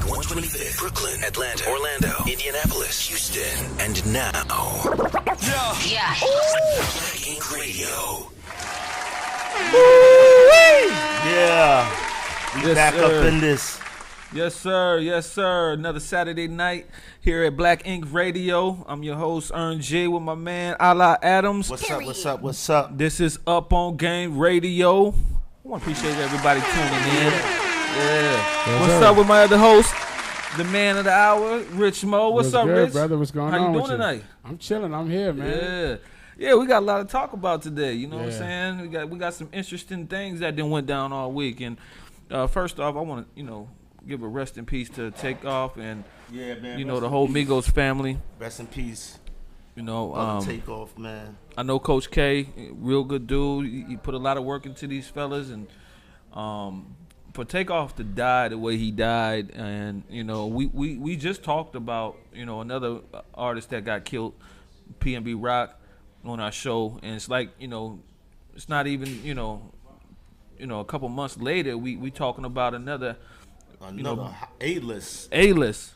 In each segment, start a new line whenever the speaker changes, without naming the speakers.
125th, Brooklyn, Atlanta, Orlando, Indianapolis, Houston, and now,
Yeah.
Black Ink Radio.
Yeah. We back up in this.
Yes, sir. Yes, sir. Another Saturday night here at Black Ink Radio. I'm your host, Ern J, with my man, Ala Adams.
What's up?
This is Up on Game Radio. I want to appreciate everybody tuning in. Yeah. What's up with my other host, the man of the hour, Rich Mo? What's up,
good,
Rich?
brother? What's going on?
How you doing tonight?
I'm chilling. I'm here, man.
Yeah, we got a lot to talk about today. You know what I'm saying? We got some interesting things that went down all week. And first off, I want to give a rest in peace to Takeoff and the whole Migos family.
Rest in peace.
Takeoff,
man.
I know Coach K, real good dude. He put a lot of work into these fellas, and for Takeoff to die the way he died, and we just talked about another artist that got killed, PNB Rock, on our show, and it's like it's not even a couple months later we talking about another A-list,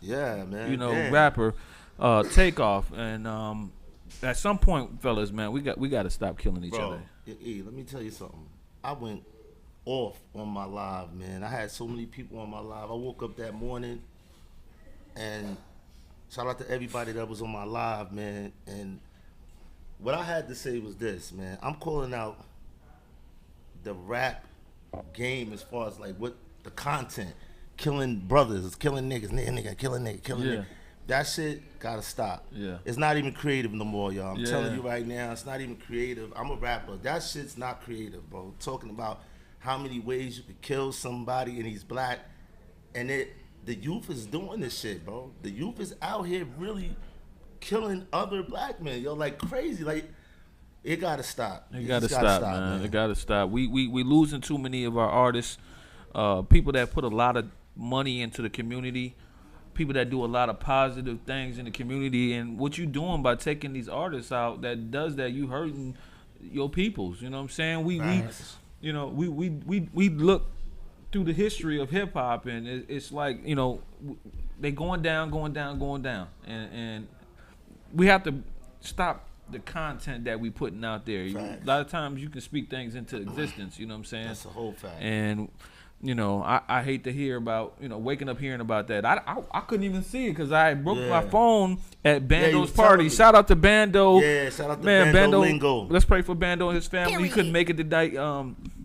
yeah, man,
rapper, Takeoff, and at some point, fellas, man, we got to stop killing each other.
Hey, let me tell you something. I went off on my live, man. I had so many people on my live. I woke up that morning, and shout out to everybody that was on my live, man. And what I had to say was this, man. I'm calling out the rap game as far as like what the content, killing brothers, killing niggas, nigga, killing nigga. That shit gotta stop.
Yeah.
It's not even creative no more, y'all. I'm telling you right now, it's not even creative. I'm a rapper. That shit's not creative, bro. Talking about how many ways you could kill somebody and he's black, and the youth is doing this shit, bro. The youth is out here really killing other black men, like crazy. Like, it gotta stop.
It gotta stop, man. It gotta stop. We losing too many of our artists, people that put a lot of money into the community, people that do a lot of positive things in the community. And what you doing by taking these artists out that does that, you hurting your peoples. You know what I'm saying? We look through the history of hip hop, and it's like they going down, and we have to stop the content that we putting out there. A lot of times you can speak things into existence, you know what I'm saying?
That's a whole fact.
And I hate to hear about waking up hearing about that. I couldn't even see it because I broke my phone at Bando's party. Shout out to Bando.
Yeah, shout out to Bando Lingo.
Let's pray for Bando and his family. He couldn't make it tonight.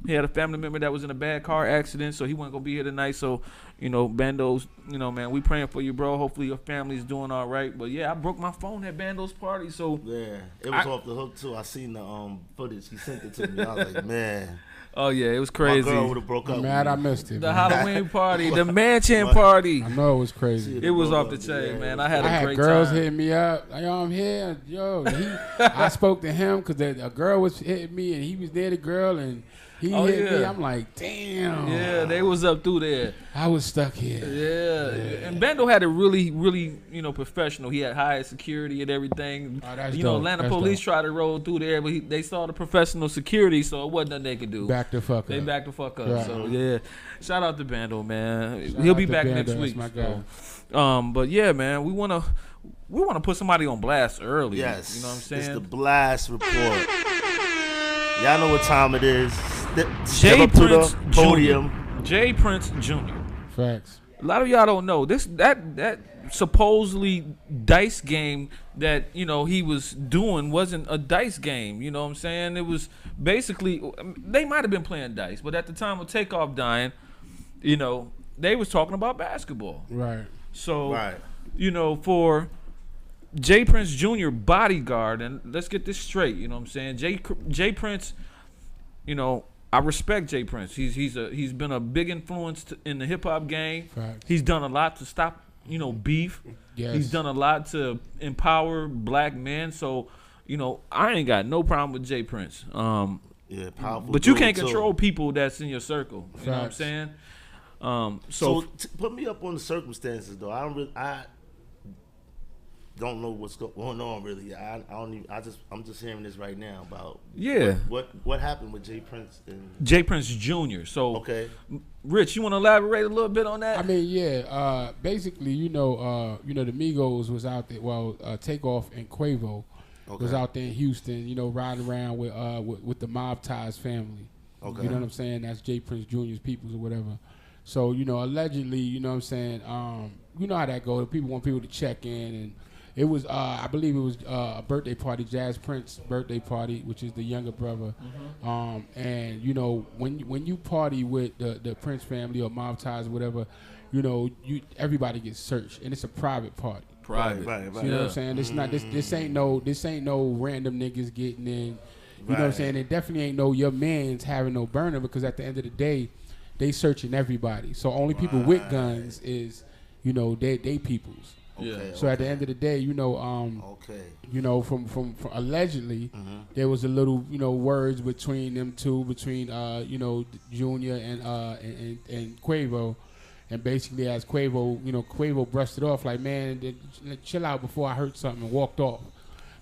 He had a family member that was in a bad car accident, so he wasn't gonna be here tonight. So Bando's, man, we praying for you, bro. Hopefully your family's doing all right. But yeah, I broke my phone at Bando's party. So
yeah, it was off the hook too. I seen the footage. He sent it to me. I was like, man.
Oh yeah, it was crazy.
My girl would have broke up.
Mad, I missed it.
The Halloween party, the mansion party.
I know it was crazy.
It was off the chain, man. I had a great
girls
time.
hitting me up. Like, I'm here, I spoke to him because a girl was hitting me, and he was near the girl, and he hit me. I'm like, damn.
Yeah, they was up through there.
I was stuck here.
Yeah. And Bando had it really, really, professional. He had high security and everything.
Oh, that's
dope. Atlanta police tried to roll through there, but they saw the professional security, so it wasn't nothing they could do.
Back the fuck up.
They backed the fuck up.
Right.
So yeah, shout out to Bando, man.
Shout
He'll be
out to
back
Bando,
next week.
that's my guy.
So, but yeah, man, we wanna put somebody on blast early.
Yes.
You know what I'm saying?
It's the blast report. Y'all know what time it is.
Jay
Step up to
Prince
the podium.
Jay Prince Jr.
Facts.
A lot of y'all don't know this. That supposedly dice game that he was doing wasn't a dice game. You know what I'm saying? It was basically, they might have been playing dice, but at the time of Takeoff dying, they was talking about basketball.
Right.
So for Jay Prince Jr. bodyguard, and let's get this straight. You know what I'm saying? Jay Prince, I respect Jay Prince. He's been a big influence in the hip hop game.
Facts.
He's done a lot to stop beef.
Yes.
He's done a lot to empower black men. So I ain't got no problem with Jay Prince.
Powerful.
But you can't control people that's in your circle. You know what I'm saying?
So put me up on the circumstances though. don't know what's going on really. I don't even. I'm just hearing this right now about what happened with Jay Prince and
Jay Prince Jr. So
okay,
Rich, you want to elaborate a little bit on that?
I mean, yeah. Basically, the Migos was out there. Well, Takeoff and Quavo was out there in Houston. Riding around with the Mob Ties family.
Okay.
You know what I'm saying? That's Jay Prince Jr.'s peoples or whatever. So allegedly, you know what I'm saying. You know how that goes. People want people to check in, and it was, I believe it was a birthday party, Jazz Prince birthday party, which is the younger brother. Mm-hmm. And when you party with the Prince family or Mob Ties or whatever, everybody gets searched, and it's a private party.
Private,
right.
You know what I'm saying? It's not this ain't no random niggas getting in. You know what I'm saying? It definitely ain't no your man's having no burner, because at the end of the day, they searching everybody. So only people with guns is, they peoples.
Okay,
so at the end of the day, from allegedly, there was a little, words between them two, between Junior and Quavo, and basically as Quavo brushed it off like, man, chill out before I hurt something, and walked off.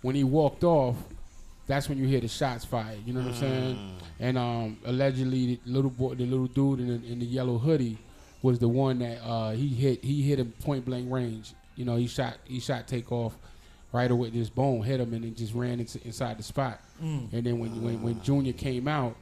When he walked off, that's when you hear the shots fired. You know what I'm saying? And allegedly, the little dude in the yellow hoodie was the one that he hit him point blank range. He shot Takeoff right away. This bone hit him, and it just ran inside the spot. And then when Junior came out,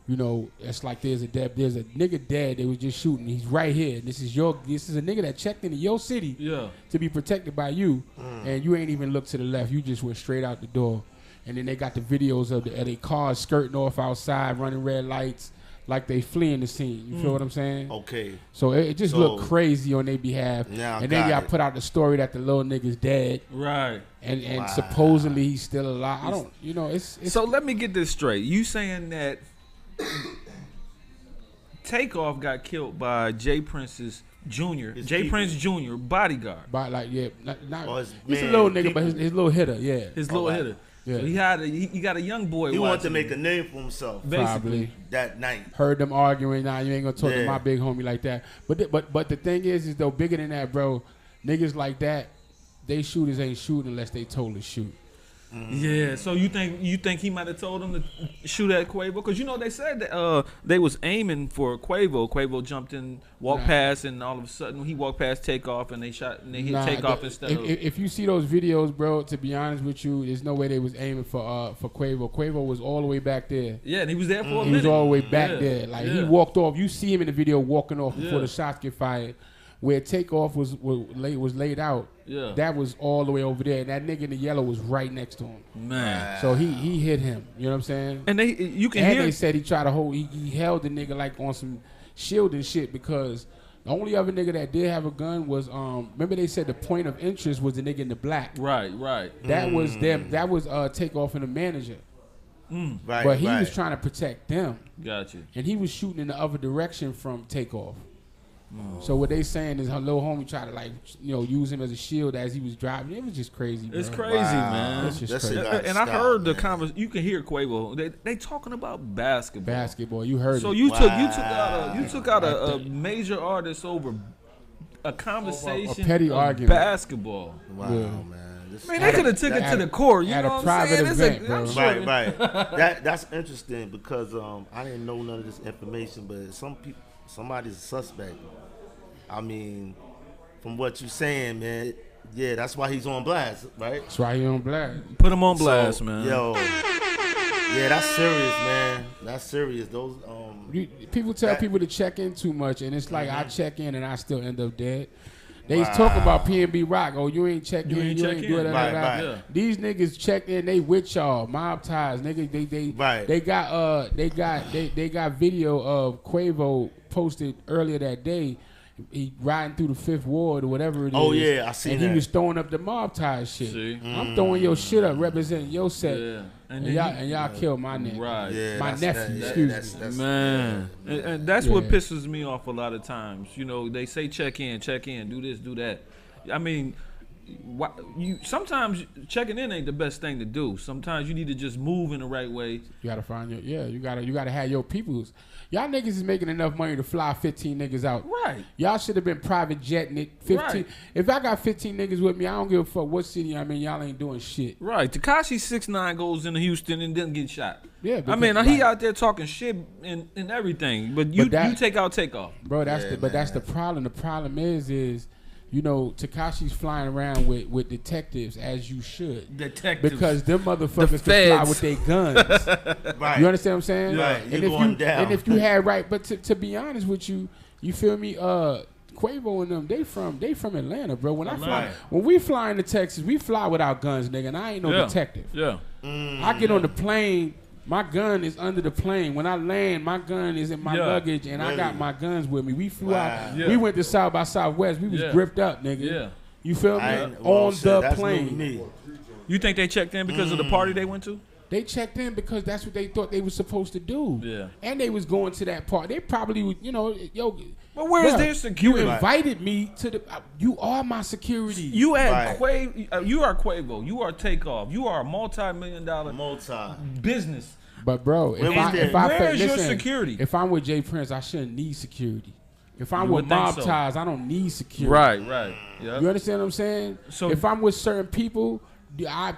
it's like there's a nigga dead. They was just shooting. He's right here. This is a nigga that checked into your city to be protected by you, and you ain't even looked to the left. You just went straight out the door. And then they got the videos of their cars skirting off outside, running red lights, like they fleeing the scene. You feel what I'm saying?
Okay.
So it just looked crazy on their behalf. And then y'all put out the story that the little nigga's dead.
Right.
And supposedly he's still alive. I don't, it's.
So let me get this straight. You saying that Takeoff got killed by Jay Prince's Jr. Jay Prince Jr. bodyguard.
He's a little nigga, but his little hitter,
His little hitter. Yeah. So he got a young boy.
He wanted to make a name for himself.
Probably
that night.
Heard them arguing. Nah, you ain't gonna talk to my big homie like that. But the thing is though, bigger than that, bro. Niggas like that, they shooters ain't shooting unless they told to shoot.
Yeah, so you think he might have told him to shoot at Quavo? Because they said that they was aiming for Quavo. Quavo jumped in, walked past, and all of a sudden he walked past Takeoff, and they hit Takeoff instead of.
If you see those videos, bro, to be honest with you, there's no way they was aiming for Quavo. Quavo was all the way back there.
Yeah, and he was there for a minute.
He was all the way back there. Like he walked off. You see him in the video walking off before the shots get fired. Where Takeoff was laid out, that was all the way over there. And that nigga in the yellow was right next to him.
Man.
So he hit him. You know what I'm saying?
And they said
he tried to hold, he held the nigga like on some shield and shit, because the only other nigga that did have a gun was, remember they said the point of interest was the nigga in the black.
Right.
That was them. That was Takeoff and the manager.
Right.
But he was trying to protect them.
Gotcha.
And he was shooting in the other direction from Takeoff. So what they saying is her little homie tried to use him as a shield as he was driving. It was just crazy, bro.
It's crazy, man.
It's just crazy.
And I heard the conversation. You can hear Quavo. They talking about basketball.
Basketball, you heard.
So
it.
you took out a major artist over a conversation.
A petty argument.
Basketball.
Wow, man.
They could have took it to the court. You
at
know
a private event, bro.
Right. That's interesting because I didn't know none of this information, but somebody's a suspect. I mean, from what you're saying, man, that's why he's on blast, right?
That's why he's on blast.
Put him on blast, man.
Yo, that's serious, man. That's serious. Those
people tell people to check in too much, and it's like I check in and I still end up dead. They talk about P&B Rock. Oh, you ain't check in. You ain't do it.
Right.
These niggas checked in. They with y'all. Mob Ties, nigga. They got video of Quavo posted earlier that day. He riding through the Fifth Ward or whatever it is.
Oh yeah, I seen
that. And he was throwing up the Mob Ties shit.
See?
I'm throwing your shit up, representing your set.
Yeah.
And y'all killed my nigga.
Right.
Yeah,
my nephew, excuse me.
Man. And that's what pisses me off a lot of times. They say check in, do this, do that. I mean, sometimes checking in ain't the best thing to do. Sometimes you need to just move in the right way.
You gotta find you gotta have your peoples. Y'all niggas is making enough money to fly 15 niggas out.
Right.
Y'all should have been private jetting it. 15.
Right.
If I got 15 niggas with me, I don't give a fuck what city I'm in. Y'all ain't doing shit.
Right. Tekashi 6ix9ine goes into Houston and doesn't get shot.
Yeah.
I mean, he out there talking shit and everything, but you take off.
Bro, that's the problem. The problem is you know, Tekashi's flying around with detectives, as you should.
Detectives.
Because them motherfuckers can fly with their guns.
Right.
You understand what I'm saying?
Right.
And if you had but to be honest with you, you feel me? Quavo and them, they from Atlanta, bro. When we fly into Texas, we fly without guns, nigga. And I ain't no detective.
Yeah.
I get on the plane. My gun is under the plane. When I land, my gun is in my luggage, and I got my guns with me. We flew out. Yeah. We went to South by Southwest. We was gripped up, nigga. Yeah. You feel me? On the plane.
You think they checked in because of the party they went to?
They checked in because that's what they thought they were supposed to do.
Yeah.
And they was going to that party. They probably would, you know,
But where's their security?
You invited me to the. You are my security.
You had Quavo. You are Quavo. You are Takeoff. You are a multi-million-dollar business.
But bro,
where's your security?
If I'm with Jay Prince, I shouldn't need security. If I'm with Mob Ties, I don't need security.
Right. Yep.
You understand what I'm saying? So if I'm with certain people, why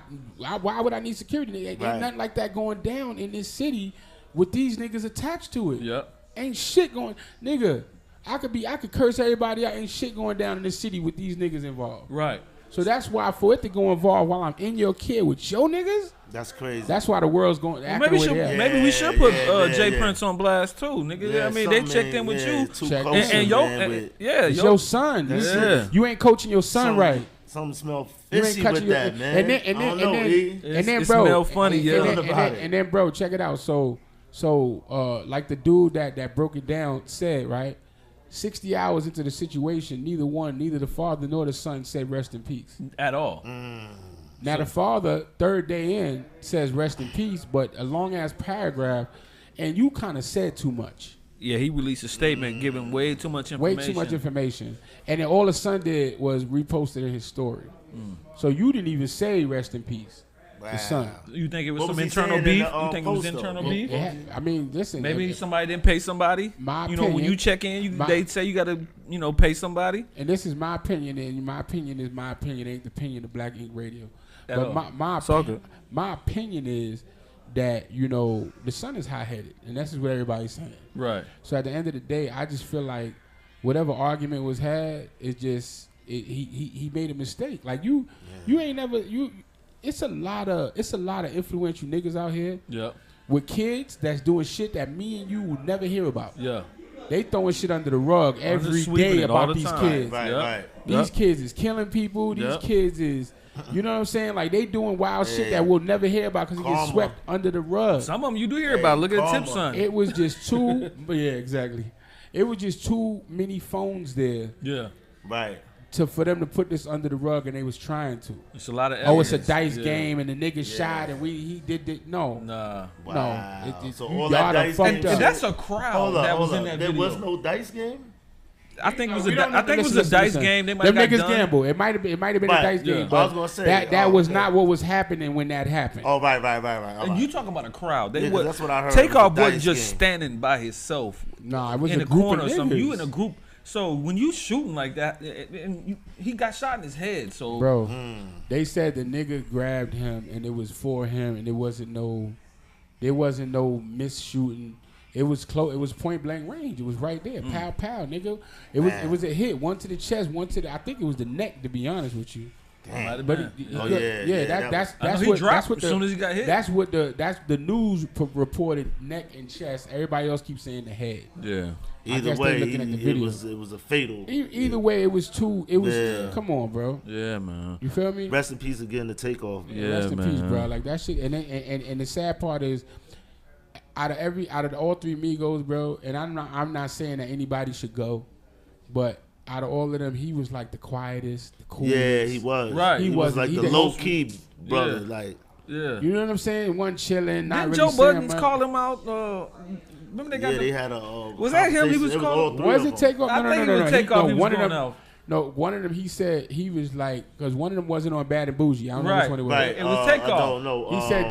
would I need security? Ain't nothing like that going down in this city with these niggas attached to it.
Yep.
Ain't shit going, nigga. I could curse everybody out. Ain't shit going down in this city with these niggas involved.
Right.
So that's why for it to go involved while I'm in your care with your niggas.
That's crazy.
That's why the world's going.
Maybe we should put Jay Prince on blast too, nigga.
Yeah,
I mean, they checked in with you,
it's your son. You ain't coaching your son right.
Something smell fishy with that, man.
And then,
bro,
smell
funny,
and then, bro, check it out. So, like the dude that broke it down said, right? 60 hours into the situation, neither the father nor the son said rest in peace
at all.
Now the father, third day in, says rest in peace, but a long ass paragraph, and you kind of said too much.
Yeah, he released a statement giving way too much information. And then all the son did was reposted in his story. So you didn't even say rest in peace. The son. You think it was some internal beef? You think it was internal beef?
I mean, listen.
Maybe somebody didn't pay somebody.
My
you
opinion,
know, when you check in, they say you got to, pay somebody.
And this is my opinion, and my opinion is my opinion. Ain't the opinion of Black Ink Radio. But my opinion is that, the son is hot-headed, and that's just what everybody's saying. Right. So at the end of the day, I just feel like whatever argument was had, it's just he made a mistake. Like you ain't never It's a lot of influential niggas out here. Yeah. With kids that's doing shit that me and you would never hear about. Yeah. They throwing shit under the rug every day about these kids. Right. These kids is killing people. These kids is, you know what I'm saying? Like they doing wild shit that we'll never hear about because it gets swept under the rug.
Some of them you do hear about. Look at Tip Son.
It was just too. Yeah, exactly. It was just too many phones there. Yeah. Right. For them to put this under the rug, and they was trying to.
It's a lot of evidence.
It's a dice game, and the nigga shot, and he did it. No. Wow. No.
So all that dice game.
And that's a crowd that was in that video.
There was no dice game?
I think it was a dice game. They might have
niggas gamble. It might have been a dice game. But I was gonna say that was not what was happening when that happened.
Oh, right.
And you talking about a crowd?
That's what I heard.
Takeoff wasn't just standing by himself.
No, it was
in
a group corner
or
something.
You in a group. So when you shooting like that, and he got shot in his head. So
bro, they said the nigga grabbed him, and it was for him, and there wasn't no miss shooting. It was close. It was point blank range. It was right there. Pow pow, nigga. It was a hit. One to the chest, one to the. I think it was the neck. To be honest with you.
Damn.
But that's what
as soon as he got hit.
That's the news reported neck and chest. Everybody else keeps saying the head.
Yeah. Either way, it was a fatal.
Either way, it was too. It was. Come on, bro.
Yeah, man.
You feel me?
Rest in peace again to Takeoff.
Yeah, rest in peace, bro. Like that shit. And the sad part is, out of all three Migos, bro. And I'm not saying that anybody should go, but out of all of them, he was like the quietest, the coolest.
Yeah, he was.
Right.
He was like the low key brother.
Yeah.
Like.
Yeah. You know what I'm saying? One chilling, not really
Joe
saying
Budden's
much.
call him out. Remember they got
they had a.
Was that him? He was calling.
Was it Takeoff?
I think it was Takeoff. He was going out.
No, one of them, he said, he was like, because one of them wasn't on Bad and Bougie. I don't know which one it was.
Right.
It was Takeoff.
I don't know.
He said,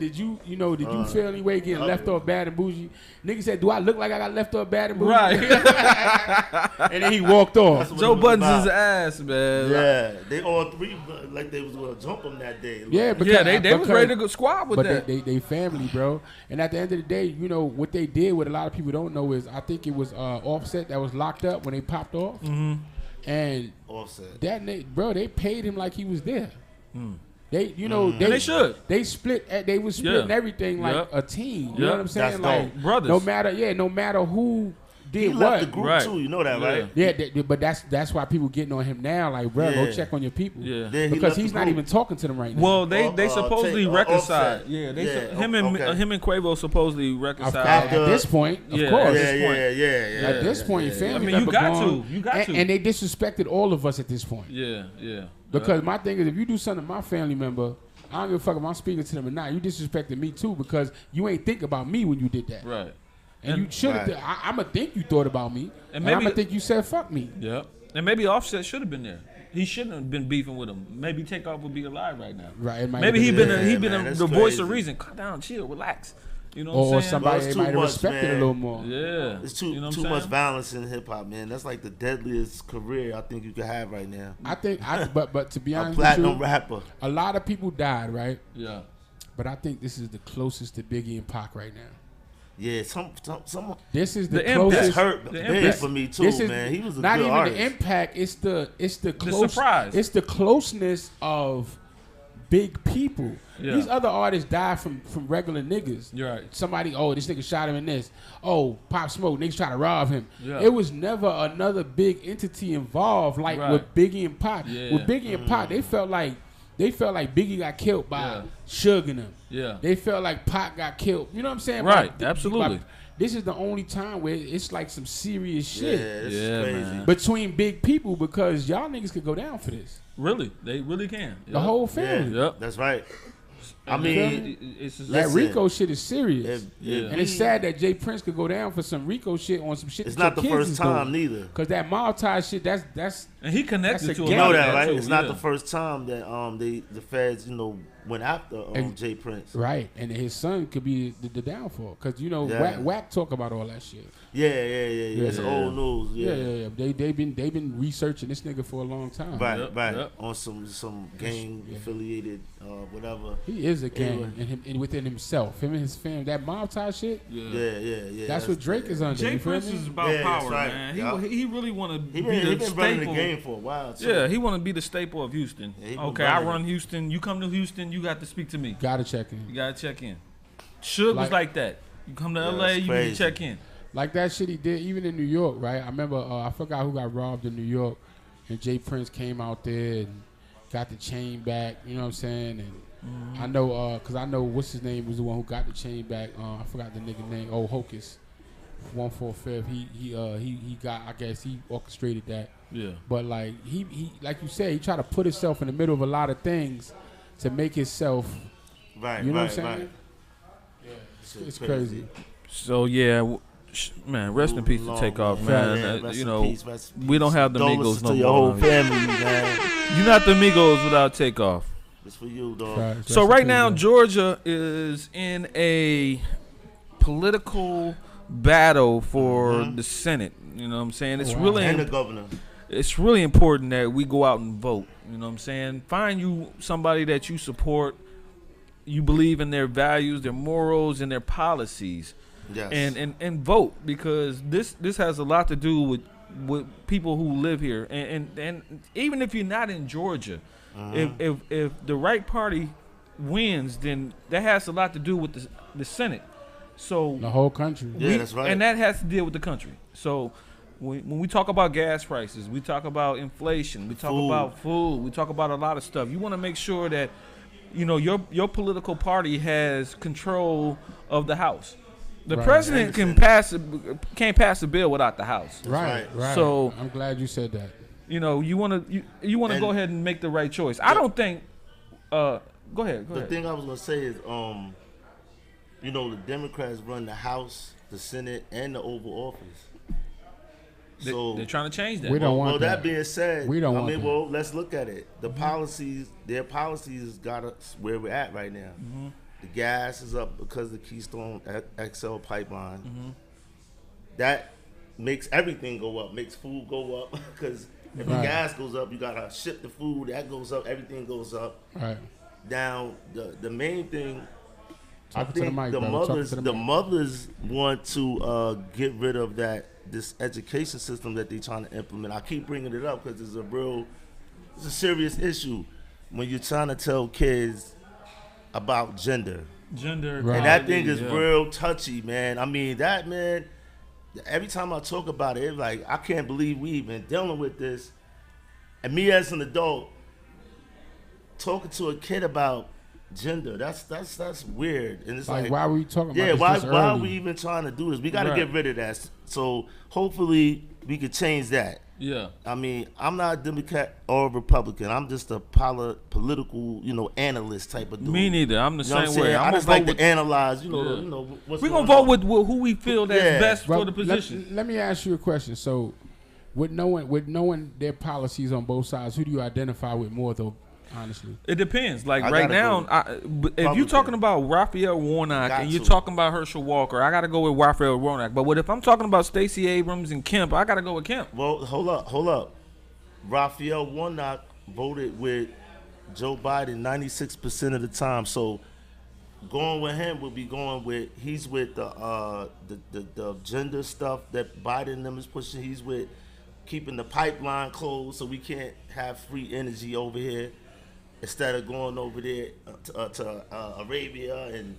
did you feel any way getting left off Bad and Bougie? Nigga said, do I look like I got left off Bad and Bougie?
Right.
And then he walked off.
Joe Budden's his ass, man.
Yeah, they all three like they was gonna jump him that day. Like,
Yeah, because,
they was ready to go squad with that.
But they family, bro. And at the end of the day, you know, what they did, what a lot of people don't know is, I think it was Offset that was locked up when they popped off. Mm-hmm. And
Offset.
They paid him like he was there. They, you know,
And they should.
They split. They was splitting everything like a team. You know what I'm saying?
That's
like
dope.
Brothers.
No matter who did
He
what.
left the group
Right.
too. You know that, right?
Yeah, but that's why people getting on him now. Like, bro, go check on your people.
Yeah.
Then he
Because
left
he's
the
not
group.
even talking to them right now.
Well, they supposedly reconciled.
Offset.
Yeah,
Yeah,
him and Quavo supposedly reconciled.
at this point, of
Yeah,
course.
Yeah.
At this point, your family
I mean,
member
you got
gone,
to. You got to.
And they disrespected all of us at this point.
Yeah.
Because my thing is, if you do something to my family member, I don't give a fuck if I'm speaking to them or not. You disrespected me too because you ain't think about me when you did that.
Right.
And you should have.
Right.
I'm going to think you thought about me.
And
And I'm
maybe-
going to think you said fuck me.
Yeah. And maybe Offset should have been there. He shouldn't have been beefing with him. Maybe Takeoff would be alive right now.
Right. It might
Maybe
have
he
been-
been
man, that's
the voice of
crazy.
reason. Calm down, chill, relax. You know
Or
what I'm saying?
somebody
Well, it's
might
too
have
much,
respected
man.
a little more.
Yeah.
It's too
You know what I'm
too
saying?
much violence in hip hop, man. That's like the deadliest career I think you could have right now.
But to be
A
honest with
platinum
you,
rapper.
a lot of people died, right?
Yeah.
But I think this is the closest to Biggie and Pac right now.
Yeah, some
This is the
The
closest.
this hurt
The
big
impact.
for me too,
This is
man. He was a
not
good
even
artist.
the impact. It's the close.
surprise.
It's the closeness of big people.
Yeah.
These other artists die from regular niggas.
You're right.
Somebody, this nigga shot him in this. Oh, Pop Smoke, niggas try to rob him.
Yeah.
It was never another big entity involved like
Right.
with Biggie and Pac.
Yeah.
With Biggie and Pac, they felt like Biggie got killed by
Yeah.
Suge and them.
Yeah.
They felt like Pac got killed. You know what I'm saying?
Right,
By-
absolutely.
by- this is the only time where it's like some serious
Yeah,
shit
this
Yeah,
is crazy.
man.
between big people because y'all niggas could go down for this.
Really. They really can.
The whole family.
Yep.
That's right. I
And
mean,
it's just,
That
listen,
Rico shit is serious.
if
And it's sad that Jay Prince could go down for some Rico shit on some shit.
it's
that
not
your
the
kids
first
is
time
doing.
neither.
Cause that mob tie shit, that's
and he connected
That's a
to
gang.
You know
lot of
that, right?
too,
It's not
yeah.
the first time that the feds went after
And-
Jay Prince.
right. And his son could be the downfall. Cause you know,
Yeah.
Wack talk about all that shit.
Yeah. It's
Yeah.
old news.
Yeah. They've been researching this nigga for a long time.
Right,
Yep,
right.
yep.
On some gang affiliated whatever.
He is a gang
Anyway.
and within himself. Him and his family. That mob tie shit.
Yeah.
That's what Drake is under.
Jay
you feel
Prince
me?
is about
Yeah, that's
power,
right.
man.
Yeah.
He really want to
He
be
been
the
running the
staple.
game for a while. Too.
Yeah, he want to be the staple of Houston.
Yeah, he been
Okay, I
running
run Houston. You come to Houston, you got to speak to me.
Gotta check in.
You gotta check in. Suge was like that. You come to LA,
that's
you need
crazy.
to check in.
Like that shit he did even in New York, right? I remember I forgot who got robbed in New York, and Jay Prince came out there and got the chain back. You know what I'm saying? And I know because I know what's his name was the one who got the chain back. I forgot the nigga name. Oh, Hocus, 145. He got. I guess he orchestrated that.
Yeah.
But like he like you said, he tried to put himself in the middle of a lot of things to make himself.
Right,
You know
right,
what I'm saying?
right.
It's crazy.
So yeah, man, rest in peace to
Long,
Takeoff,
man.
man.
Yeah, rest
you
in
know,
peace, rest in
we don't have the
Condolences
Migos no
to your
more.
whole family, man.
You're not the Migos without Takeoff.
It's for you, dog.
Right,
So
rest
right
in
now,
peace, man.
Georgia is in a political battle for the Senate. You know what I'm saying? It's
Wow.
And the
really
governor.
it's really important that we go out and vote. You know what I'm saying? Find you somebody that you support, you believe in their values, their morals, and their policies,
Yes.
and vote, because this has a lot to do with people who live here, and even if you're not in Georgia, if the right party wins, then that has a lot to do with the Senate. So
The whole country.
Yeah, that's right.
and that has to deal with the country. So when we talk about gas prices, we talk about inflation, we talk
Food.
about food, we talk about a lot of stuff. You want to make sure that your political party has control of the House. The
Right.
president can't pass a bill without the House.
Right.
So-
I'm glad you said that.
You know, you want to
And-
go ahead and make the right choice. I don't think. Go ahead.
The thing I was gonna say is, the Democrats run the House, the Senate, and the Oval Office. So
they're trying to change that.
We don't want
well, that being said,
We don't
I
want
mean,
that.
well, let's look at it. The policies, their policies got us where we're at right now. The gas is up because of the Keystone XL pipeline. That makes everything go up, makes food go up. Because if the gas goes up, you gotta ship the food. That goes up, everything goes up.
Right.
Now, the main thing, I
Talking to the
think
mic,
the
brother. Talking
mothers,
to the
the
mic.
mothers want to get rid of this education system that they're trying to implement. I keep bringing it up because it's a serious issue when you're trying to tell kids about gender.
Gender,
Right.
And that thing is
yeah.
real touchy, man. I mean, that, man, every time I talk about it, it's like, I can't believe we even dealing with this. And me as an adult, talking to a kid about gender, that's weird. And it's like,
Why are we talking about
yeah,
this
why
this
are
early?
we even trying to do this? We got to
Right.
get rid of that. So hopefully we can change that.
Yeah.
I mean, I'm not a Democrat or a Republican. I'm just a political, analyst type of dude.
Me neither. I'm the
You know what
same
I'm
way.
saying?
I'm
I
gonna
just like
vote with.
to analyze,
Yeah.
what's
We're
going
gonna vote
on.
with who we feel that's
Yeah.
best
Well,
for the position.
Let me ask you a question. So, with knowing their policies on both sides, who do you identify with more, though? Honestly,
It depends. Like
I
right
gotta
now,
go
but if you're
Republican.
talking about Raphael Warnock
Got
and you're
to.
talking about Herschel Walker, I gotta go with Raphael Warnock. But if I'm talking about Stacey Abrams and Kemp, I gotta go with Kemp.
Well, hold up. Raphael Warnock voted with Joe Biden 96% of the time. So going with him would be he's with the gender stuff that Biden and them is pushing. He's with keeping the pipeline closed so we can't have free energy over here instead of going over there to Arabia and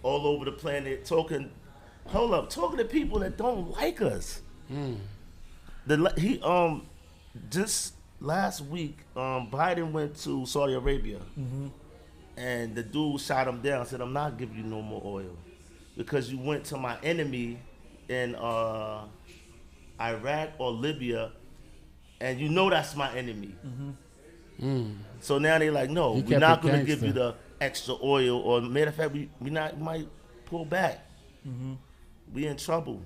all over the planet talking to people that don't like us. Just last week, Biden went to Saudi Arabia, and the dude shot him down. Said, "I'm not giving you no more oil because you went to my enemy in Iraq or Libya, and you know that's my enemy." So now they're like, "No,
He
we're
kept
not
it
going to give
gangster.
you the extra oil, or matter of fact, we might pull back. We in trouble."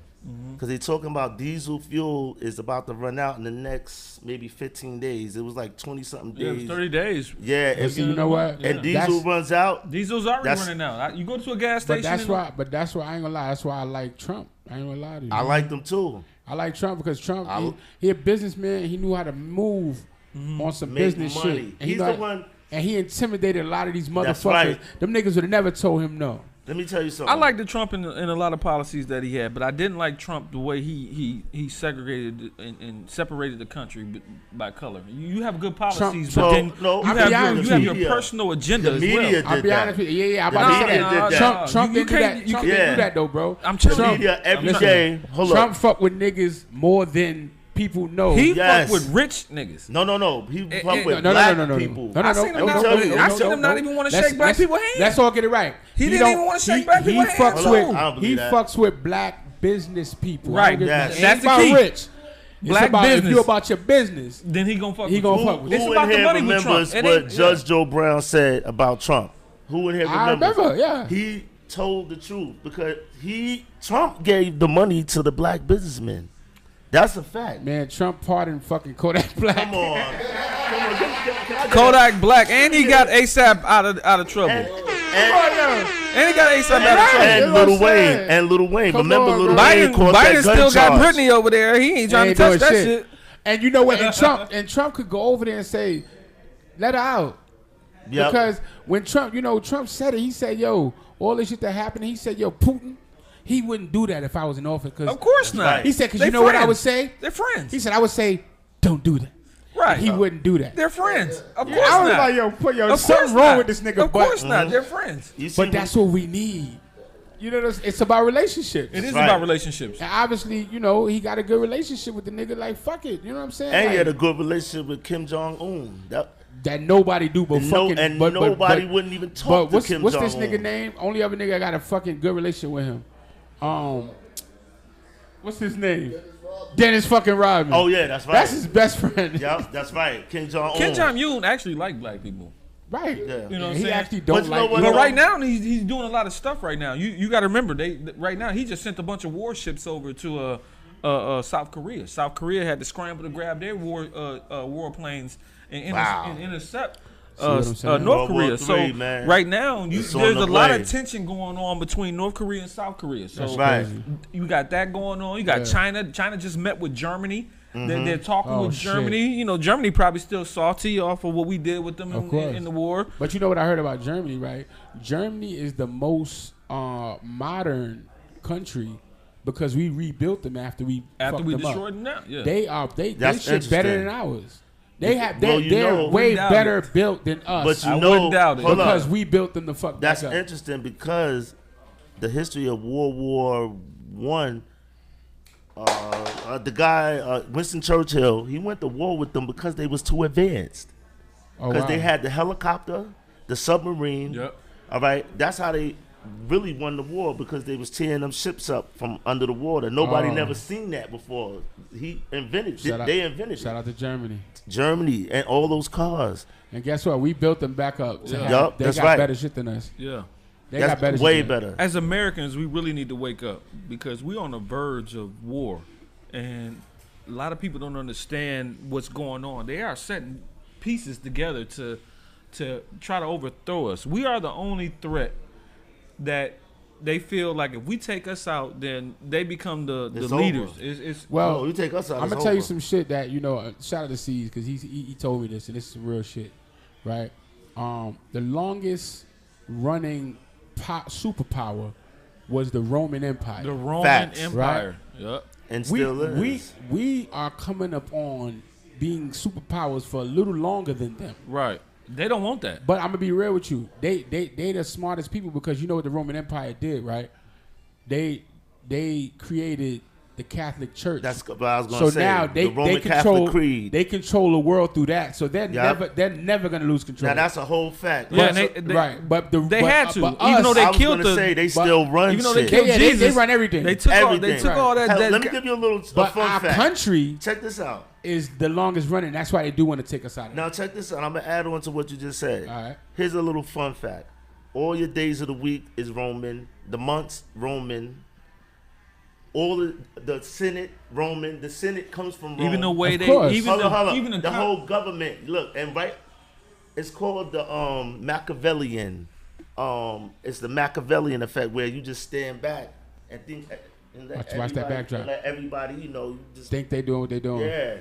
Because they're talking about diesel fuel is about to run out in the next maybe 15 days. It was like 20-something
Yeah,
days.
30 days.
Yeah, if
you know what?
and
Yeah.
diesel runs out.
Diesel's already
That's-
running out. You go to a gas
but
station.
that's why I ain't gonna lie. That's why I like Trump. I ain't gonna lie to you.
I like them too.
I like Trump because Trump, he a businessman. He knew how to move on some
Make
business
money.
shit. And he
He's
know
the
how-
one.
And he intimidated a lot of these
That's
motherfuckers.
right.
Them niggas would have never told him no.
Let me tell you something.
I like the Trump in a lot of policies that he had, but I didn't like Trump the way he segregated and separated the country by color. You have good policies,
Trump-
but then
No,
you
I'll
have
be honest
you
with
have
you.
your personal agenda
The
as
media
well.
did
I'll be
that.
honest with you. Yeah, I'm
The
about to
media
say
did
that.
that.
Trump
You
didn't do
can't-
that.
you
Trump
can't-
didn't do that though, bro.
I'm telling
The
you.
media every
Listen,
day. Hold
Trump
up.
fuck with niggas more than people know.
He
Yes.
fucked with rich niggas.
No. He fuck with
no,
black
no.
people.
No,
I seen him
no,
not,
no, no,
I seen
no,
him not even want to
Let's-
shake black
let's-
people's hands.
Let's all get it right.
He didn't even wanna shake black people's hands.
Fucks
Hold on, I don't
with,
believe
he
that.
fucks with black business people.
Right,
I don't give a-
yes.
it
That's
ain't
the
about
key.
rich.
Black
it's about,
business.
If you about your business,
Then he gonna fuck
He
with
gonna
you.
fuck with
Who
you.
It's
in
about the
here
money with Trump.
remembers
It
what
ain't-
Judge Joe Brown said about Trump? Who in here
I
remembers?
remember, yeah.
He told the truth because Trump gave the money to the black businessmen. That's a fact.
Man, Trump pardoned fucking Kodak Black.
Come on. Can I get
Kodak Black, and he got ASAP out of trouble.
And
And he got ASAP out of trouble.
and
That's
Lil
what I'm
Wayne.
saying.
And Lil Wayne.
Come
Remember
on,
Lil
bro.
Wayne caught
Biden
that gun
still got
charge.
Britney over there. He ain't trying to touch that shit.
And you know what? And Trump could go over there and say, let her out.
Yep.
Because when Trump said it, he said, yo, all this shit that happened, he said, yo, Putin, he wouldn't do that if I was in office.
Of course not.
right.
He said, because
They
you know what I
friends.
would say?
They're friends.
He said, I would say, don't do that.
Right.
He wouldn't do that.
They're friends. Of course
I was
not.
like, yo,
Of course
something wrong
not.
with this nigga.
Of course not. They're friends.
You see
But that's what we need. You know, it's about relationships.
It is
right.
about relationships.
And obviously, he got a good relationship with the nigga. Like, fuck it. You know what I'm saying?
And
Like,
he had a good relationship with Kim Jong-un.
that nobody do but fucking.
And
but,
nobody
but,
wouldn't even
but
talk
what's
to Kim
what's
Jong-un.
this nigga name? Only other nigga I got a fucking good relationship with him. What's his name? Dennis fucking Rodman.
Oh, yeah, that's right.
That's his best friend.
Yep, that's right. Kim Jong-un.
Kim Jong-un actually like black people.
Right.
Yeah.
You know what
And
I'm
he
saying?
actually
But
don't
you know
like.
what,
But
though?
right now he's doing a lot of stuff right now. You got to remember right now he just sent a bunch of warships over to South Korea. South Korea had to scramble to grab their warplanes and intercept North Korea. So right now, there's a lot of tension going on between North Korea and South Korea. So you got that going on. You got China. China just met with Germany. They're talking with Germany.
Shit.
You know, Germany probably still salty off of what we did with them in the war.
But you know what I heard about Germany, right? Germany is the most modern country because we rebuilt them after we
destroyed them. Now, yeah.
They shit better than ours. They're way better built than us.
But wouldn't doubt it.
Because we built them the fuck back up.
That's interesting because the history of World War One. The guy Winston Churchill, he went to war with them because they was too advanced. Because they had the helicopter, the submarine. Yep. All right, that's how they really won the war because they was tearing them ships up from under the water. Nobody never seen that before. He invented it. They invented it.
Shout out to Germany.
Germany and all those cars.
And guess what? We built them back up. They got better shit than us.
Yeah.
They got better
way
shit
better.
As Americans, we really need to wake up because we're on the verge of war. And a lot of people don't understand what's going on. They are setting pieces together to try to overthrow us. We are the only threat that they feel like if we take us out, then they become the leaders.
You take us out.
I'm gonna tell you some shit that shout out to C's because he told me this and this is real shit, right? The longest running superpower was the Roman Empire.
The Roman Empire.
Right?
Yep.
And still is.
We are coming up on being superpowers for a little longer than them.
Right. They don't want that.
But I'm gonna be real with you. They the smartest people because you know what the Roman Empire did, right? They created the Catholic Church.
That's what I was gonna say.
So now
the Roman Catholic Creed.
They control the world through that. So they're never gonna lose control.
Now that's a whole fact.
Yeah,
right. But
they had to.
But
even though they killed
they still run.
Even though they
shit.
killed Jesus,
they run everything.
They took all that.
Let me give you a
but
fun
our
fact.
country,
check this out,
is the longest running. That's why they do want to take us out.
Now check this out. I'm gonna add on to what you just said.
All right.
Here's a little fun fact. All your days of the week is Roman. The months Roman. All the Senate Roman. The Senate comes from Rome.
Even the way
the whole government. Look, and it's called the Machiavellian. It's the Machiavellian effect where you just stand back and think. And
watch that backdrop.
Let everybody, just
think they doing what they doing.
Yeah,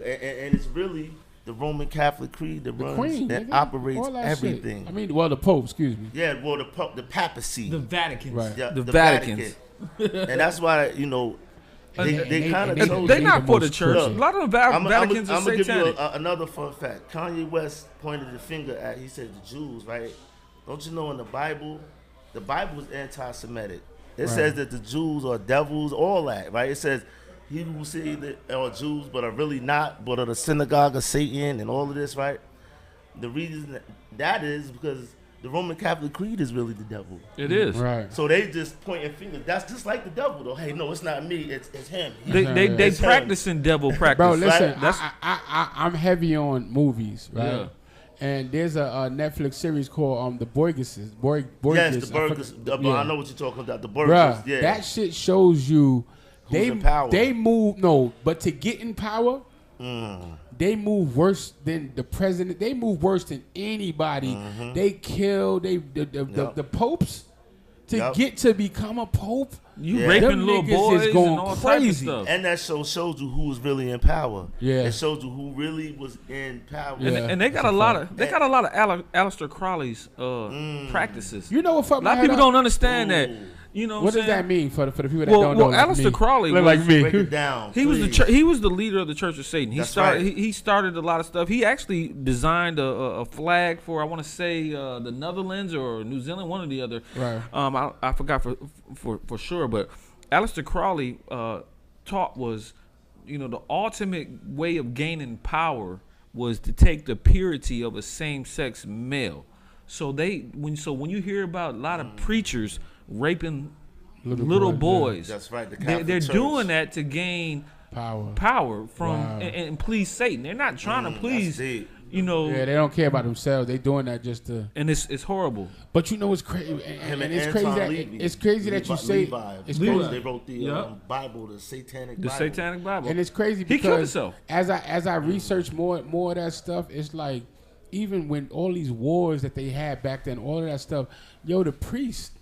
and it's really the Roman Catholic Creed that runs and operates everything.
Shit. I mean, the Pope. Excuse me.
Yeah, well, the papacy,
the Vatican,
right?
Yeah,
the Vatican.
And that's why they kind of
they're not for the church. A lot of the Vaticans are satanic.
I'm gonna give you another fun fact. Kanye West pointed the finger at. He said the Jews, right? Don't you know in the Bible is anti-Semitic. It says that the Jews are devils, all that, right? It says he who say that are Jews but are really not, but are the synagogue of Satan and all of this, right? The reason that is because the Roman Catholic Creed is really the devil.
It is.
Right.
So they just pointing fingers. That's just like the devil, though. Hey, no, it's not me. It's him.
They practicing devil practice.
Bro, listen,
right?
I'm heavy on movies, right?
Yeah.
And there's a Netflix series called The Borgeses.
Yes, the Burgers. I know what you're talking about. The Burgers.
Bruh,
yeah.
That shit shows you
in power.
They move but to get in power, they move worse than the president. They move worse than anybody.
Mm-hmm.
They kill the popes to get to become a pope.
You raping little boys
is going
and all
crazy.
type of stuff.
And that shows you who was really in power.
Yeah,
it shows you who really was in power.
Yeah.
And they got a lot of Aleister Crowley's practices.
You know what?
A lot of people don't understand that. You know
what does that mean for the people that don't know?
Aleister Crowley
was like me.
Break it down.
He was the leader of the Church of Satan. He started a lot of stuff. He actually designed a flag for I want to say the Netherlands or New Zealand, one or the other.
Right.
I forgot for sure, but Aleister Crowley taught was the ultimate way of gaining power was to take the purity of a same-sex male. So when you hear about a lot of preachers raping little boys.
That's right.
They're doing that to gain power from and please Satan. They're not trying to please you know.
Yeah, they don't care about themselves. They doing that just to.
And it's horrible.
But you know what's crazy? And it's crazy that it's crazy that you say it's
Levi.
crazy.
They wrote the Bible, the Satanic Bible.
The Satanic Bible.
And it's crazy because
he killed himself.
As I research more of that stuff, it's like even when all these wars that they had back then, all of that stuff, the priest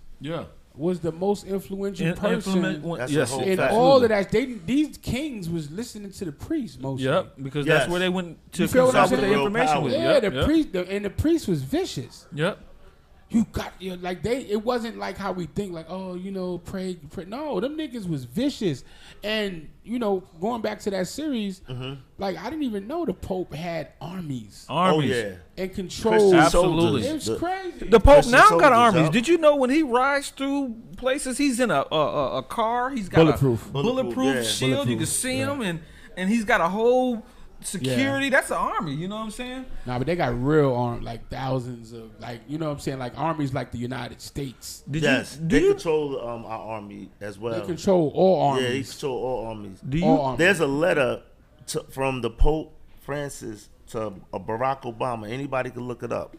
was the most influential person in all of that. These kings was listening to the priest mostly.
Yep, because that's where they went to consult with the information with.
Yeah, the priest was vicious.
Yep.
You got it wasn't like how we think, like, pray. No, them niggas was vicious. And, going back to that series, like, I didn't even know the Pope had armies.
Oh, yeah.
And control.
Absolutely.
It was crazy.
The Pope
Christian
now got
soldiers,
armies.
yep.
Did you know when he rides through places, he's in a car, he's got
Bulletproof.
a bulletproof shield, you can see him, and he's got a whole security. That's an army, you know what I'm saying?
Nah, but they got real arms, like thousands of, like, you know what I'm saying, like armies like the United States.
They control our army as well.
They control all armies.
Yeah, they control all armies.
All armies.
There's a letter from the Pope Francis to Barack Obama. Anybody can look it up.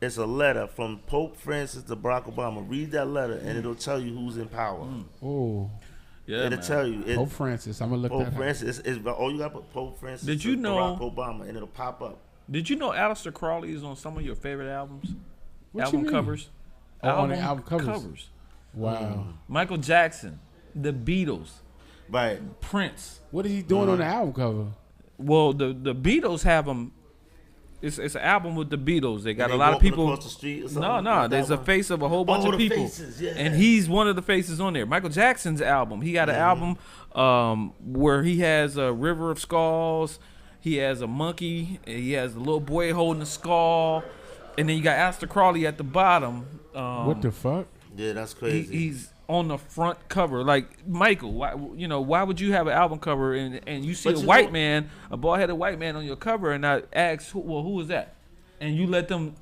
It's a letter from Pope Francis to Barack Obama. Read that letter, and it'll tell you who's in power.
Oh.
Yeah,
it'll tell you.
Pope Francis. I'm gonna look
Pope
that
Francis. It's all you got. Put Pope Francis.
Did you know
Barack Obama, and it'll pop up.
Did you know Aleister Crowley is on some of your favorite albums?
What you mean?
Covers.
On the album covers. Wow.
Michael Jackson, the Beatles,
Right.
Prince.
What is he doing on the album cover?
Well, the Beatles have them. It's an album with the Beatles. They got
And
a lot of people.
across the street or something?
No. There's a face of a whole bunch of
the
people,
faces, yeah.
and he's one of the faces on there. Michael Jackson's album. He got an album where he has a river of skulls. He has a monkey. And he has a little boy holding a skull, and then you got Aleister Crowley at the bottom.
What the fuck?
Yeah, that's crazy.
He's on the front cover. Like, Michael, why would you have an album cover and you see a bald-headed white man on your cover, and I ask, who is that? And you let them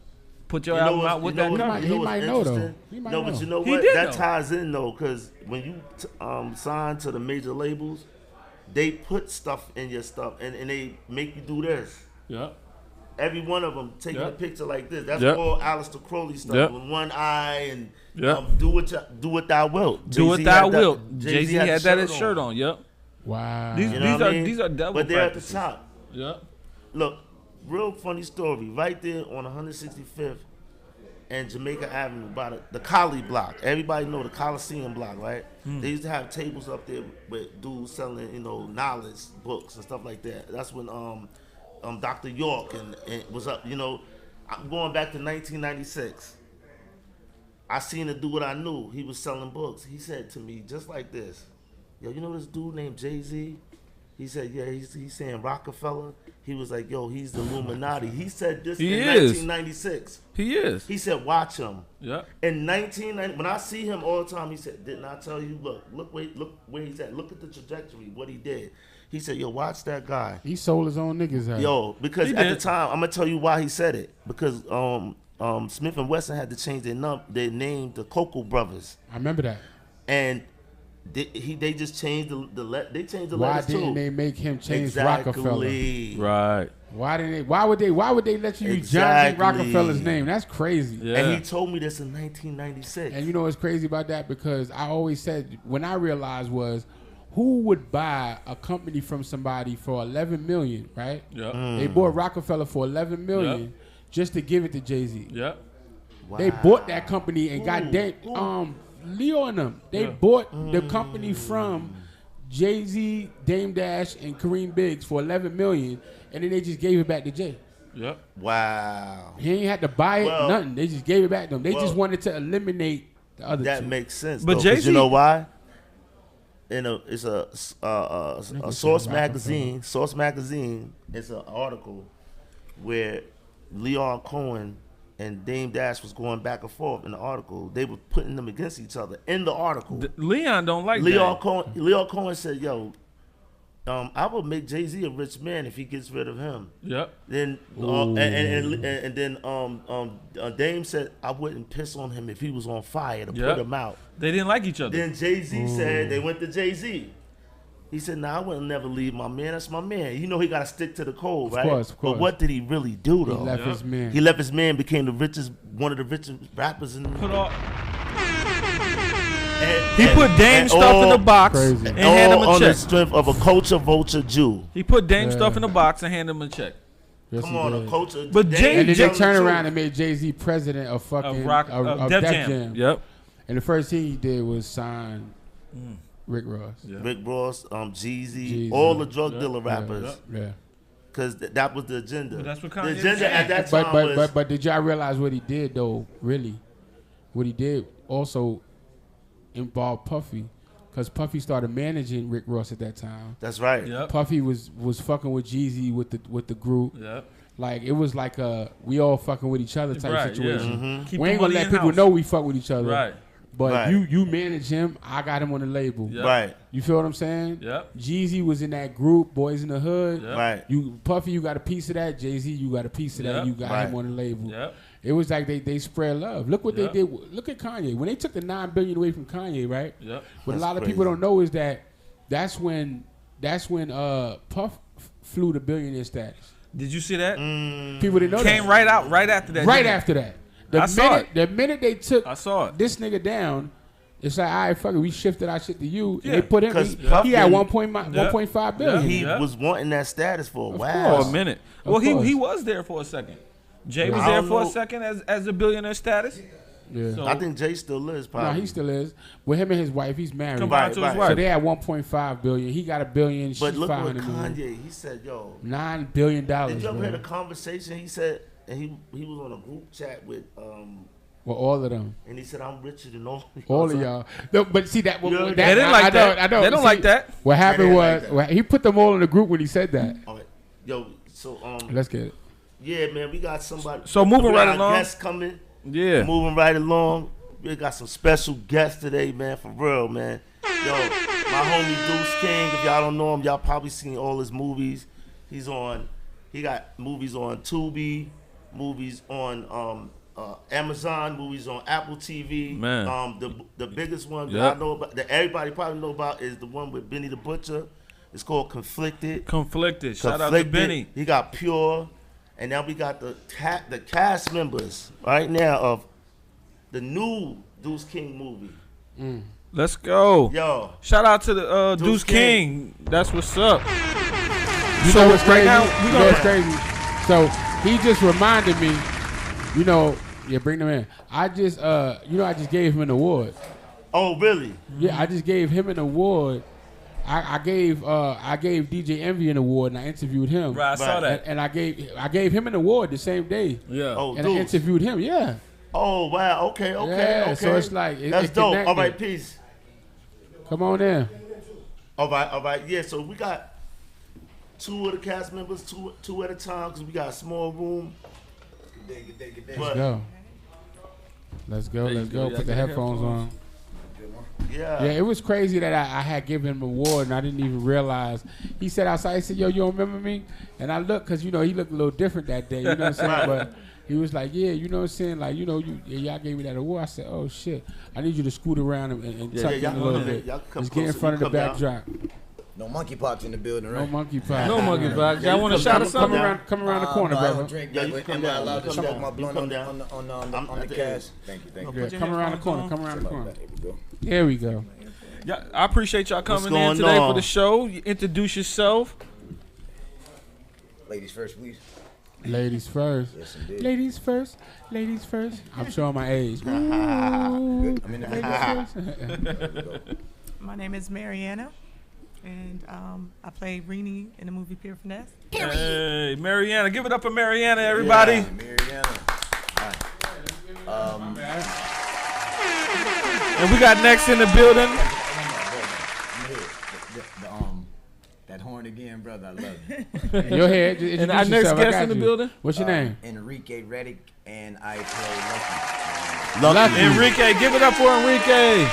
put your album out with that cover.
He might know, though. He might know.
But you know
He
what?
did
That
know.
ties in, though, because when you sign to the major labels, they put stuff in your stuff, and they make you do this.
Yeah.
Every one of them taking a picture like this. That's
Yep.
all Aleister Crowley stuff
Yep.
with one eye and
Yep.
do what thou wilt.
Do what
Jay-Z
thou
had that-
wilt.
Jay-Z
Jay-Z
had
had
the
that shirt on. Yep.
Wow.
These
You know what I mean?
these are devil
But they're at the
practices.
top.
Yep.
Look, real funny story. Right there on 165th and Jamaica Avenue, by the Collie block. Everybody know the Coliseum block, right? They used to have tables up there with dudes selling, knowledge books and stuff like that. That's when Dr. York and was up. I'm going back to 1996. I seen a dude I knew. He was selling books. He said to me just like this, "Yo, you know this dude named Jay-Z?" He said, "Yeah, he's saying Rockefeller." He was like, "Yo, he's the Illuminati." He said this in 1996.
He is.
He said, "Watch him."
Yep.
In 1990, when I see him all the time, he said, "Didn't I tell you? Look where he's at. Look at the trajectory, what he did." He said, "Yo, watch that guy."
He sold his own niggas out.
Yo, because
He
at
did.
the time, I'm gonna tell you why he said it. Because Smith and Wesson had to change their name to Cocoa Brothers,
I remember that.
and they just changed they changed the
Why
letters too.
didn't they make him change Rockefeller?
Exactly.
Right.
Why would they let you use John
Exactly.
Rockefeller's name? That's crazy.
Yeah.
And he told me this in 1996.
And you know what's crazy about that? Because I always said, when I realized was, who would buy a company from somebody for $11 million, right?
Yep.
They bought Rockefeller for $11 million
Yep.
just to give it to Jay-Z.
Yep.
Wow.
They bought that company and got
Who?
Leo and them. They bought the company from Jay-Z, Dame Dash, and Kareem Biggs for $11 million, and then they just gave it back to Jay.
Yep.
Wow.
He ain't had to buy it,
Well-
nothing. They just gave it back to them. They just
well,
wanted to eliminate the other
That
two.
makes sense.
But
But Jay-Z,
Jay-Z
you know why? It's a
Nigga
Source
said
magazine. Source magazine is an article where Leon Cohen and Dame Dash was going back and forth in the article. They were putting them against each other in the article.
Leon don't like
Leon
that.
Cohen said, "Yo, I will make Jay-Z a rich man if he gets rid of him."
Yep.
Then and then Dame said, "I wouldn't piss on him if he was on fire to
Yep.
put him out."
They didn't like each other.
Then Jay-Z said they went to Jay-Z. He said, "Nah, I wouldn't never leave my man. That's my man. You know he got to stick to the code, right?
Of course.
But what did he really do, though?
He left his man.
He left his man, became one of the richest rappers in the
He put Dame stuff in the box
Crazy.
and handed him a
on the
check.
strength of a culture vulture Jew.
He put Dame stuff in the box and handed him a check.
Yes,
Come
he
on,
did.
a culture.
But Jay-
And then
Jay
they turned around and made Jay-Z president of fucking
Of Def Jam. Yep.
And the first thing he did was sign Rick Ross.
Yeah.
Rick Ross, Jeezy,
Jeezy.
all the drug dealer rappers.
Yeah.
Because that was the agenda.
But that's what
the
Kanye
agenda
said.
at that time was.
But did y'all realize what he did though? Really, what he did also involved Puffy, because Puffy started managing Rick Ross at that time.
That's right.
Yep.
Puffy was fucking with Jeezy with the group.
Yep.
Like it was like we all fucking with each other type
Right,
situation.
yeah.
Mm-hmm.
Keep
We ain't
the
gonna
money
let people
in-house.
know we fuck with each other.
Right.
But
Right.
you manage him. I got him on the label.
Yep.
Right.
You feel what I'm saying?
Yep.
Jeezy was in that group, Boys in the Hood.
Yep.
Right.
You Puffy, you got a piece of that. Jay-Z, you got a piece of that.
Yep.
You got
Right.
him on the label.
Yep.
It was like they spread love. Look what
Yep.
they did. Look at Kanye. When they took the $9 billion away from Kanye, right?
Yep.
What a
That's
lot of
crazy.
people don't know is that's when Puff flew to billionaire status.
Did you see that?
People didn't know
Came
that.
right after that.
Right
didn't it?
after that.
I saw it.
The minute they took
I saw it.
this nigga down, it's like, all right, fuck it, we shifted our shit to you.
Yeah.
And they put him,
'Cause
he
Puff
had
didn't-
1.5 billion.
He
Yeah.
was wanting that status for a
Of
while.
course.
For a minute.
Of
Well,
course.
he was there for a second. Jay was
I
there
don't
for a
know.
second as a billionaire status.
Yeah.
So
I think Jay still is,
No,
probably.
he still is. With him and his wife, he's married.
combined to his
right.
wife.
So they had 1.5 billion. He got $1 billion. She's
But look what
500 million.
Kanye, he said, yo.
$9 billion.
Did you ever
bro.
hear the conversation? He said, and he was on a group chat with,
Well, all of them.
and he said, I'm richer than all
All of y'all. No, but see that.
You know,
that
They didn't like that.
I don't.
They don't
See,
like that.
What happened
didn't
was
like that.
well, he put them all in the group when he said that.
All right. Yo, so,
Let's get it.
yeah, man, we got somebody.
So moving
we got
right
our
along.
guests coming.
Yeah.
Moving right along. We got some special guests today, man, for real, man. Yo, my homie Deuce King, if y'all don't know him, y'all probably seen all his movies. He got movies on Tubi, movies on Amazon, movies on Apple TV.
Man.
The biggest one that
Yep.
I know about, that everybody probably know about, is the one with Benny the Butcher. It's called Conflicted.
Conflicted. Shout out to Benny.
He got Pure, and now we got the cast members right now of the new Deuce King movie.
Let's go.
Yo,
Shout out to the Deuce
Deuce
King. That's what's up.
You know what's crazy?
now,
You know what's crazy? So he just reminded me. Bring them in. I just gave him an award.
oh really?
Yeah, I just gave him an award. I gave DJ Envy an award, and I interviewed him.
Right, I saw that.
And I gave him an award the same day,
Yeah.
Oh,
and I
Deuce.
interviewed him. Yeah.
Oh wow. Okay.
Yeah,
Okay.
so it's like
that's
it
dope.
connected.
All right, peace.
Come on in.
All right. Yeah. So we got two of the cast members, two at a time, because we got a small room.
Let's go. Let's go.
There you
Let's
go.
go.
Yeah,
Put the
get the
headphones on.
Yeah.
Yeah, it was crazy that I had given him an award and I didn't even realize. He said outside, he said, yo, you don't remember me? And I looked, because, he looked a little different that day, you know what I'm saying?
Right.
But he was like, yeah, you know what I'm saying? Like, y'all gave me that award. I said, oh, shit. I need you to scoot around and tuck in
y'all
a little
come in.
bit.
Y'all come
Let's get in
closer.
front of
You
the
come down.
backdrop.
No monkeypox in the building,
No
right?
monkey pie.
No monkey box. Y'all want a
come
shot
down,
of
come
something?
down.
Come around the corner,
I
brother.
don't drink.
Yeah,
that,
you
but
come
am I
down,
allowed
you
to
come
smoke
down,
my
you
blunt
come
on
down.
on the
at the
cast? Thank you.
Yeah,
Put your
come around the
headphones
corner.
on.
Come around the corner.
There we go.
There we go.
Yeah, I appreciate y'all coming in
going
today
on?
for the show. You introduce yourself.
Ladies first, please.
Ladies first.
Yes, indeed.
Ladies first. Ladies first. I'm showing my age.
Good. I'm in the
Ladies first.
My name is Mariana, and I play Rini in the movie Pure Finesse.
Hey, Mariana. Give it up for Mariana, everybody.
Yeah, Mariana.
And we got next in the building.
That horn again, brother. I love it.
Your head.
And our next guest in the building.
What's your name?
Enrique Reddick, and I play
Lucky.
Enrique. Give it up for Enrique.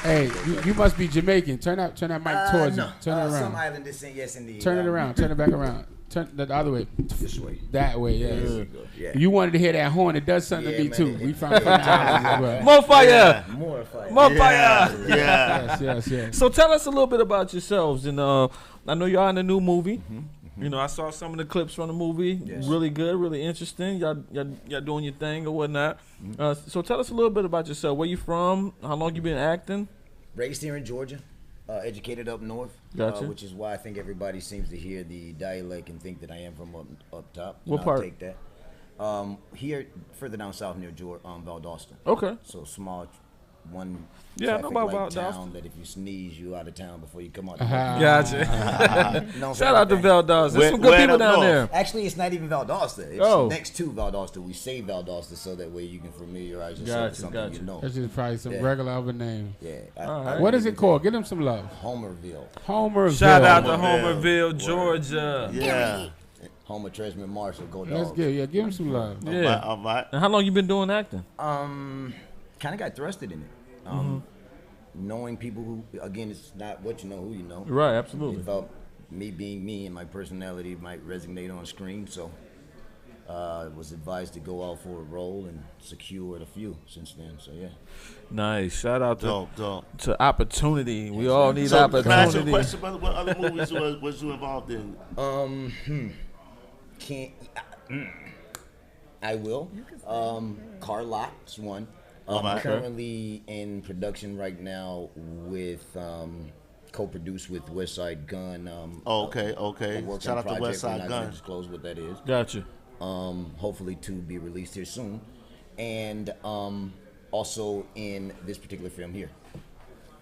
Hey, you must be Jamaican. Turn that mic
Lucky.
towards
No,
you. Turn it
some
around.
island descent, yes indeed.
Turn it around. Turn it back around. Turn the other way.
This way.
That way, yeah.
There we go. Yeah.
You wanted to hear that horn. It does something to
Yeah,
me,
man.
too. We from the islands as well.
More fire.
More fire.
More fire.
Yeah.
Yes.
So tell us a little bit about yourselves. And I know y'all in a new movie. You know, I saw some of the clips from the movie.
Yes.
Really good, really interesting. Y'all doing your thing or whatnot. So tell us a little bit about yourself. Where you from? How long you been acting?
Raised here in Georgia, educated up north,
Gotcha.
which is why I think everybody seems to hear the dialect and think that I am from up top.
What
I'll
part?
take that. Here, further down south near Valdosta.
Okay.
So small, one
Yeah, I know about
traffic light
Valdosta.
town that if you sneeze, you out of town before you come out.
Gotcha.
No,
Shout out to Valdosta. There's
Where-
some good
where
people
up
down
north?
there.
Actually, it's not even Valdosta. It's
Oh.
next to Valdosta. We say Valdosta so that way you can familiarize yourself with
Gotcha,
something
gotcha.
you know.
That's just probably some
Yeah.
regular other name.
Yeah.
All right.
What is it called? Give them some love.
Homerville.
Homerville.
Shout out to
Homerville.
Homerville, Georgia.
Yeah.
Home of Treasurer Marshall. Go
Let's
Dogs.
give him some love.
Yeah.
All right.
And how long you been doing acting?
Kind of got thrusted in it. Knowing people who, again, it's not what you know, who you know.
Right,
It
absolutely.
felt me being me and my personality might resonate on screen, so was advised to go out for a role and secured a few since then. So yeah.
Nice. Shout out to
Dope.
to opportunity. We all need
So, can I ask you a
opportunity.
question, brother? What other movies was you involved in?
Can't. I will. Car Lot's one.
Okay.
Currently in production right now with co-produced with West Side Gun.
Okay.
a work
Shout
on
out to
project.
West
We're
Side
not gonna
Gun.
disclose what that is.
Gotcha.
Hopefully to be released here soon, and also in this particular film here.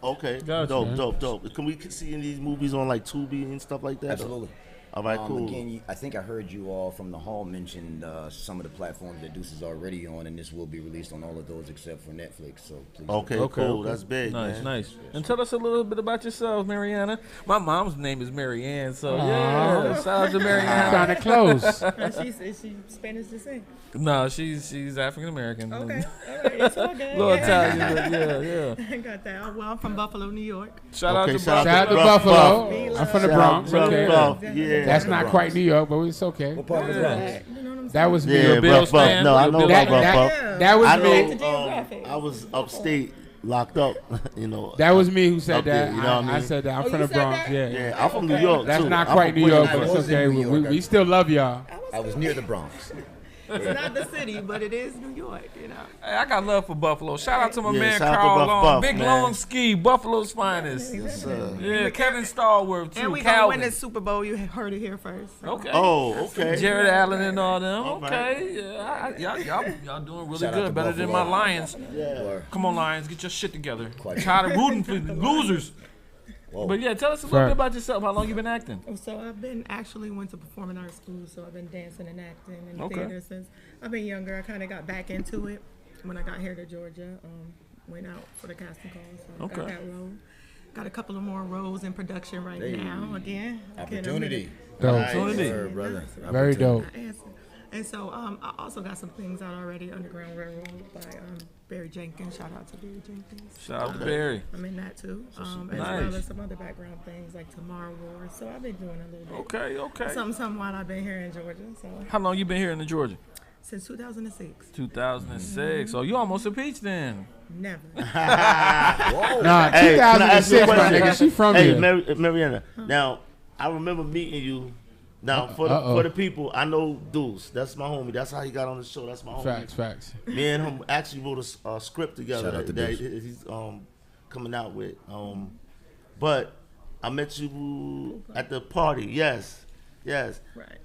Okay.
Gotcha, man.
Dope. Can we see in these movies on like Tubi and stuff like that?
Absolutely.
All right, cool.
Again, I think I heard you all from the hall mention some of the platforms that Deuce is already on, and this will be released on all of those except for Netflix. So please.
Okay, cool. That's big,
Nice,
man.
nice. And tell us a little bit about yourself, Mariana. My mom's name is Marianne, so yeah. Shout out to Mariana.
Kind of close.
Is she Spanish descent?
No, she's African American.
Okay, all right, it's all good.
Little Italian, but yeah.
I got that. Well, I'm from Buffalo, New York.
Shout out to
shout
Shout out to
Buffalo.
Buffalo. I'm from the Bronx. Okay.
Yeah.
That's not quite New York, but it's okay.
What part of the Bronx?
You know what I'm saying?
That was me.
Yeah,
a Bills
Rough Buff.
fan?
No, I
You a
know
Bills
about
fan?
Rough Buff.
That was
I
me.
Geographic.
I was upstate, locked up. You know.
That was me who said
Up there,
that.
you know what I
I
mean?
said that. I'm
Oh,
from
you
the
said
Bronx.
that?
Yeah.
Yeah, I'm from New York
That's
too.
not
I'm
quite
from
New York,
Queens.
but
I
it's
was in
okay.
New York.
We still love y'all.
I was near the Bronx.
It's not the city, but it is New York, you know.
Hey, I got love for Buffalo. Shout out to my
Yeah,
man
shout out to
Carl
Buff
Long.
Buff,
Big
man.
Long Ski, Buffalo's finest.
Yes, sir.
Yeah, Kevin Starworth too.
And we gonna win
Calvin.
the Super Bowl. You heard it here first. So.
Okay.
Oh, okay.
Jared Allen and all them.
All right.
Okay. Yeah, y'all doing really
Shout out to
good. Better than my
Buffalo.
Lions.
Or-
Come on, Lions, get your shit together.
Quite.
Tired of rooting for the losers.
Whoa.
But yeah, tell us a little
Right.
bit about yourself. How long you been acting?
So I've been actually went to performing arts school. So I've been dancing and acting in
Okay.
theater since I've been younger. I kind of got back into it when I got here to Georgia. Went out for the casting calls. So I got
Okay.
that role. Got a couple of more roles in production right
Hey.
now. Again,
Opportunity.
Dope.
Opportunity.
Sir, brother.
Very dope.
I answered. And so I also got some things out already. Underground Railroad by Barry Jenkins. Shout out to Barry Jenkins.
Shout out to Barry.
I'm in that too. As
Nice.
well as some other background things like Tomorrow War. So I've been doing a little bit.
Okay.
Something while I've been here in Georgia. So
How long you been here in Georgia?
since 2006.
2006. So you almost a peach then.
Never.
Nah,
Hey, can I ask you a
2006, my
question?
nigga. She from
Hey,
here.
Mariana. Now, I remember meeting you. Now, for the people, I know Deuce. That's my homie. That's how he got on the show. That's my homie.
Facts.
Me and him actually wrote a script together
Shout out to
that
Deuce.
he's coming out with. But I met you at the party. Yes.
Right.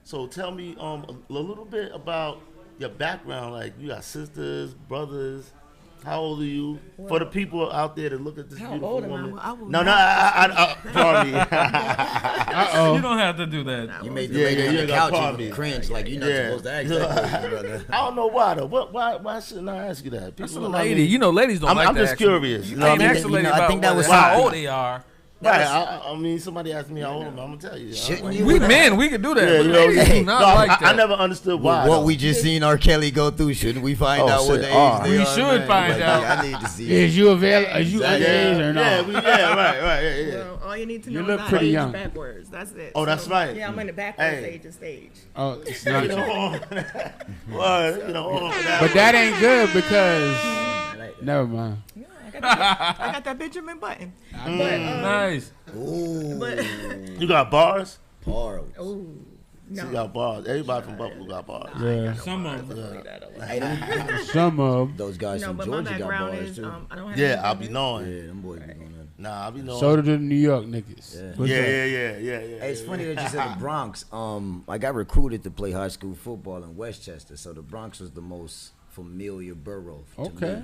So tell me a little bit about your background. Like, you got sisters, brothers. How old are you? For the people out there that look at this
How
beautiful
old am I?
woman.
Well, I will
No,
not-
pardon me.
You don't have to do that.
You made the
Yeah,
lady
yeah,
on
you
the
got
couch
party.
and cringe like you're not
Yeah.
supposed to ask that question, brother.
I don't know why though. Why shouldn't I ask you that?
That's a
People, I
lady.
mean,
You know, ladies don't like
I'm
to
just
ask them.
curious.
You
You know what
can't
I
ask
mean?
a lady
You know, I
about
think that was
how
something-
old they are.
Right, I mean, somebody asked me how old I'm gonna tell you.
Shouldn't you?
We men, we can do that.
Yeah,
but
you know,
ladies do not like that.
I never understood why.
What we just seen R. Kelly go through, shouldn't we find out what
shit,
the age they
We
are?
should
man?
find
Like,
out.
yeah, I need to see.
Is you available? Is you
Exactly.
underage or not?
Right, yeah.
Well, all you need to
You
know
look
is
pretty
age
young.
backwards. That's it.
Oh, that's right.
Yeah, I'm in the backwards
Hey.
age of stage.
Oh, it's not true.
Well, you know,
But that ain't good because. Never mind.
Yeah, I got that Benjamin Button.
Nice.
Ooh,
But
you got bars.
Parley.
ooh,
You
no.
got bars. Everybody from Buffalo got bars.
Yeah.
Some of them.
Leave that alone.
Some of 'em.
Those guys
No,
from
but my
Georgia got
background
bars
is
too.
I don't have.
Yeah,
any
I'll be
business.
knowing.
Yeah, them boys be doing that.
Nah, I'll be knowing.
So do the New York niggas.
Yeah.
What's
yeah,
that?
yeah.
Hey, it's funny that you said the Bronx. I got recruited to play high school football in Westchester, so the Bronx was the most familiar borough to
Okay.
me.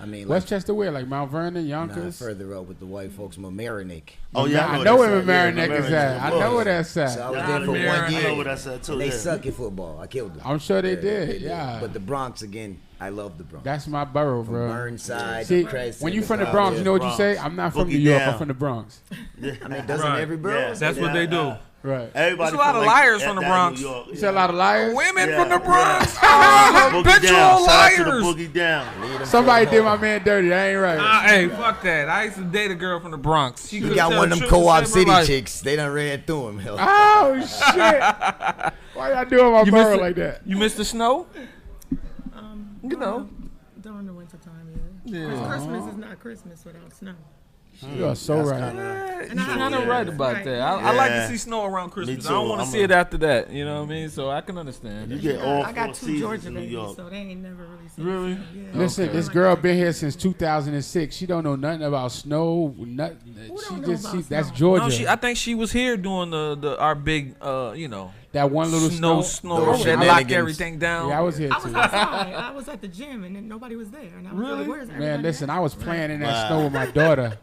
I mean, like,
Westchester where? Like Mount Vernon,
nah,
Yonkers?
further up with the white folks, Mamaroneck.
Oh yeah,
I know where
that's at.
Mamaroneck is
Mamaroneck
at. I know where that's
So I
at.
was
Yeah,
there for
I
1 year.
know where that's at too.
And they
yeah.
suck at football. I killed them.
I'm sure they did,
did.
yeah.
But the Bronx again, I love the Bronx.
That's my borough,
From
bro.
Burnside,
See,
to Crescent,
when you
to
from the
South
Bronx,
End.
you know what you
Bronx.
say? I'm not from
Boogie
New York.
down.
I'm from the Bronx.
I mean, doesn't
Right.
every borough?
Yeah.
say
That's what
that?
they do.
Right.
Everybody
There's a lot
from
of
like
liars
that-
from the
that
Bronx.
New York.
You see a lot of liars?
Women
Yeah,
from the
yeah.
Bronx. Oh,
Boogie
bitch, you
down.
all
Shout out to the
liars.
boogie down.
Lead 'em
Somebody
to
did
the
my
hole.
man dirty. That ain't right.
Hey, fuck that. I used to date a girl from the Bronx. She
You
couldn't
got
tell
one
the
of them
truth to
co-op
save her
city
life.
chicks. They done ran through him. Hell.
Oh, shit. Why y'all doing my
You
borough
missed
like that?
You missed the snow? You know.
During the winter time, yeah. 'Cause Christmas is not Christmas without snow.
You are so right.
And
You're
I-
kind of right about
Right.
that. I like to
Yeah.
see snow around Christmas.
Me
I don't
too.
want to
I'm
see
a-
it after that. You know what I mean? So I can understand.
You get all
I got
four
two
seasons
Georgia
in New
babies,
York.
so they ain't never really seen
Really?
snow. Yeah.
Listen, this girl been here since 2006. She don't know nothing about snow. Nothing.
Who
She
don't know
just
about
that's
snow?
Georgia.
I think she was here doing our big,
that one little
snow
Those
that locked
shenanigans.
everything down.
Yeah, I was here
I was
too.
outside. I was at the gym, and then nobody was there. And I was
Really?
like, "Where's everybody?"
Man, listen,
at?
I was playing in that snow with my daughter.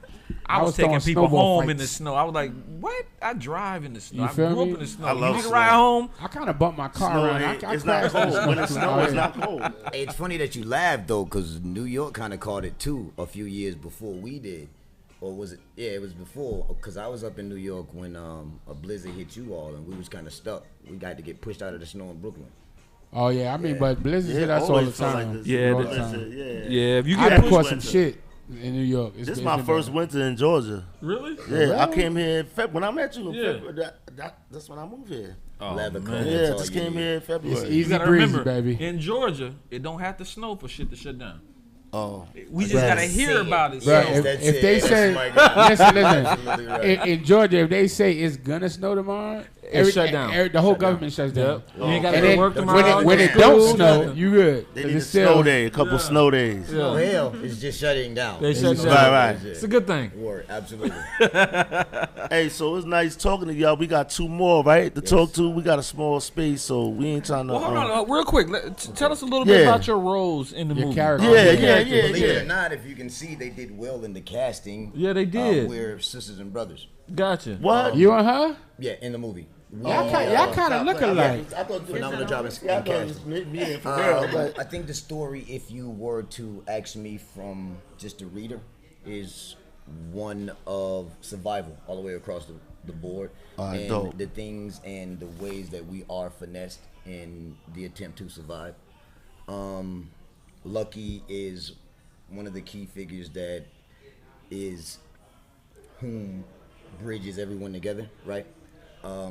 I was taking
throwing
people
snowball
home in the
fights.
snow. I was like, what? I drive in the snow.
You
I
feel
grew up
me?
in the snow.
I love
You need to
snow.
ride home.
I kind of bumped my car
Snow
around.
ain't-
I
it's not
crashed in the
cold. When it's
snow.
snow,
Oh,
it's
yeah.
not cold.
It's funny that you laughed though, because New York kind of caught it too a few years before we did, or was it? Yeah, it was before. Because I was up in New York when a blizzard hit you all, and we was kind of stuck. We got to get pushed out of the snow in Brooklyn.
Oh yeah, I mean, but blizzards
Yeah,
hit us all
always
the
feel like
time.
this.
Yeah,
all the
the-
time.
Yeah, if you
I
get
done
pushed
caught some
winter.
shit in New York.
This is my first winter in Georgia.
really?
Yeah, I came here in February. When I met you in
Yeah.
February, that's when I moved here.
Leather coat,
Yeah,
that's all
just
you
came
need.
here in February.
It's
You
easy
gotta
breezy,
remember,
baby.
in Georgia, it don't have to snow for shit to shut down.
Oh,
We just gotta hear about it.
Right,
So,
if-
That's
if
it.
they
That's
say-
my guy.
Listen,
Absolutely right.
in Georgia, if they say it's gonna snow tomorrow,
shut down.
the whole government shuts down.
Yep. You ain't gotta
And
go
then
to work
when
tomorrow.
it
Yeah.
don't
School,
snow,
nothing.
you good.
they
'Cause
need a
it's
snow
still
day, a couple snow days.
Oh
Yeah.
hell, it's just shutting down.
They shut down.
Right.
It's a good thing.
Word, absolutely.
Hey, so it's nice talking to y'all. We got two more, right, to talk to. We got a small space, so we ain't trying to.
Well, hold on, real quick. Tell us a little bit
Yeah.
about your roles in the
Your
movie.
character.
Yeah,
Your
yeah,
character.
yeah,
Believe it
yeah.
or not, if you can see, they did well in the casting.
Yeah, they did.
We're sisters and brothers.
Gotcha.
What?
You and her?
Yeah, in the movie.
Y'all kind of look alike.
I thought
Phenomenal job in
Yeah, I thought it was
casting.
me and girl, but
I think the story, if you were to ask me from just a reader, is one of survival all the way across the board. And
dope.
the things and the ways that we are finessed in the attempt to survive. Lucky is one of the key figures that is whom bridges everyone together, right?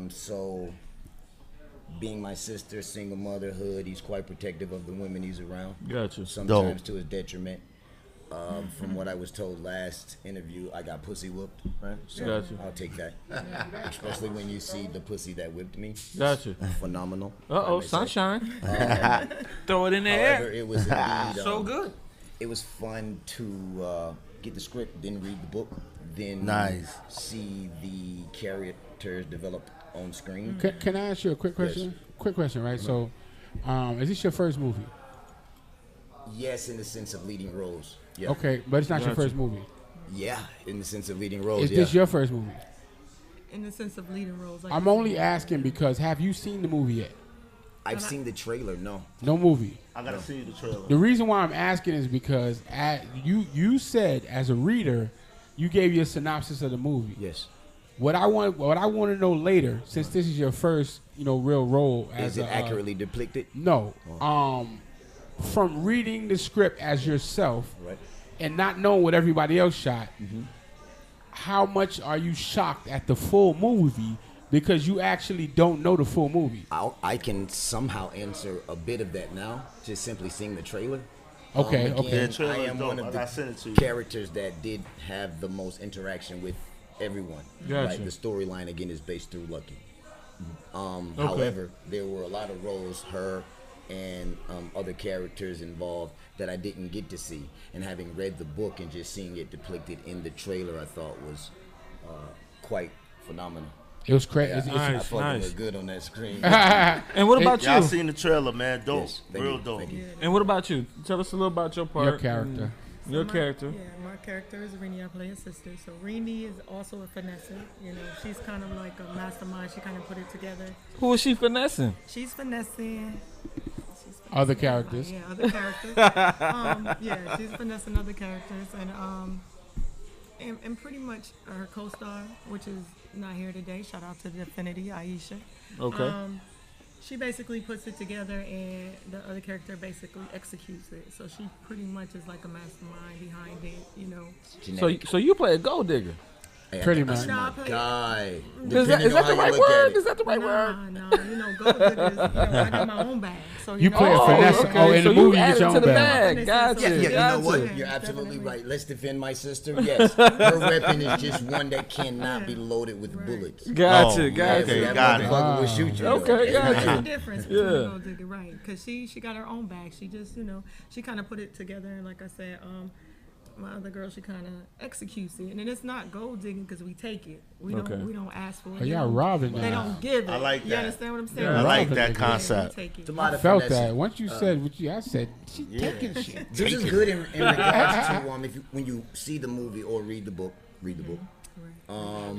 So being my sister, single motherhood, he's quite protective of the women he's around.
Gotcha.
Sometimes to his detriment. From what I was told last interview, I got pussy whooped, right? So
Gotcha.
I'll take that. Especially when you see the pussy that whipped me.
Gotcha.
Phenomenal.
Uh-oh, sunshine. Throw it in the
However,
air.
it was indeed,
So good.
it was fun to get the script, then read the book, then
Nice.
see the characters develop on screen.
Can I ask you a quick question?
Yes.
Quick question, right? So, is this your first movie?
Yes, in the sense of leading roles. Yeah.
Okay, but it's not your
Gotcha.
first movie.
Yeah, in the sense of leading roles.
Is
yeah.
this your first movie?
In the sense of leading roles. Like
I'm only asking because have you seen the movie yet?
I've seen the trailer. No.
No movie.
I gotta see the trailer.
The reason why I'm asking is because you said as a reader, you gave your synopsis of the movie.
Yes.
What I want to know later, since this is your first, real role as
Is it accurately depicted?
No. From reading the script as yourself,
Right.
and not knowing what everybody else shot, how much are you shocked at the full movie because you actually don't know the full movie?
I can somehow answer a bit of that now, just simply seeing the trailer.
Okay,
Again,
okay.
Yeah, trailer
I
is
am
dope.
one of
I sent it to
the
you.
characters that did have the most interaction with everyone.
Gotcha.
Right? The storyline again is based through Lucky. However, there were a lot of roles, her and other characters involved that I didn't get to see. And having read the book and just seeing it depicted in the trailer, I thought was quite phenomenal.
It was crazy.
Yeah, I
Nice,
fucking
nice.
look good on that screen.
And what about
Y'all
you?
seen the trailer, man? Dope.
Yes, thank
Real
you,
dope.
thank you.
And what about you? Tell us a little about your part.
Your character.
Your
My-
character.
Yeah, my character is Rini. I play his sister. So Rini is also a finesse. She's kind of like a mastermind. She kind of put it together.
Who is she finessing?
She's finessing.
Other characters.
Yeah, other characters. Yeah, she's finessing other characters, and pretty much her co-star, which is not here today. Shout out to Definity, Aisha.
Okay.
She basically puts it together, and the other character basically executes it. So she pretty much is like a mastermind behind it.
Genetic.
So you play a gold digger.
Hey,
Pretty
that's
much.
my
Nah,
guy.
Is that the right word? Is that the right word?
Nah, gold diggers. I got my own bag. So
You play a
Oh,
finesse.
okay.
Oh, in
So
the
you
movie, you
added
get your
to
own
the
bag.
bag. Gotcha.
Yeah, you know
Gotcha.
what?
Yeah,
You're absolutely
definitely.
right. Let's defend my sister. Yes, her weapon is just one that cannot be loaded with bullets.
Gotcha.
Oh,
Gotcha.
okay,
that
got it.
motherfucker will shoot you.
Okay,
though.
gotcha.
That's the difference between
Yeah.
a gold digger, right? Because she got her own bag. She just, she kind of put it together. And like I said, my other girl, she kind of executes it. And then it's not gold digging because we take it. We
Okay.
don't ask for it.
Oh,
They
y'all
don't-
robbing
They
now.
don't give it.
I like
You
that.
understand what I'm saying?
Yeah,
I like
Robin
that
did.
concept.
We take it.
Tomato
I felt
finesse.
that. Once you said what I said, she taking shit.
This is good in regards to when you see the movie or read the book. Read the book.
I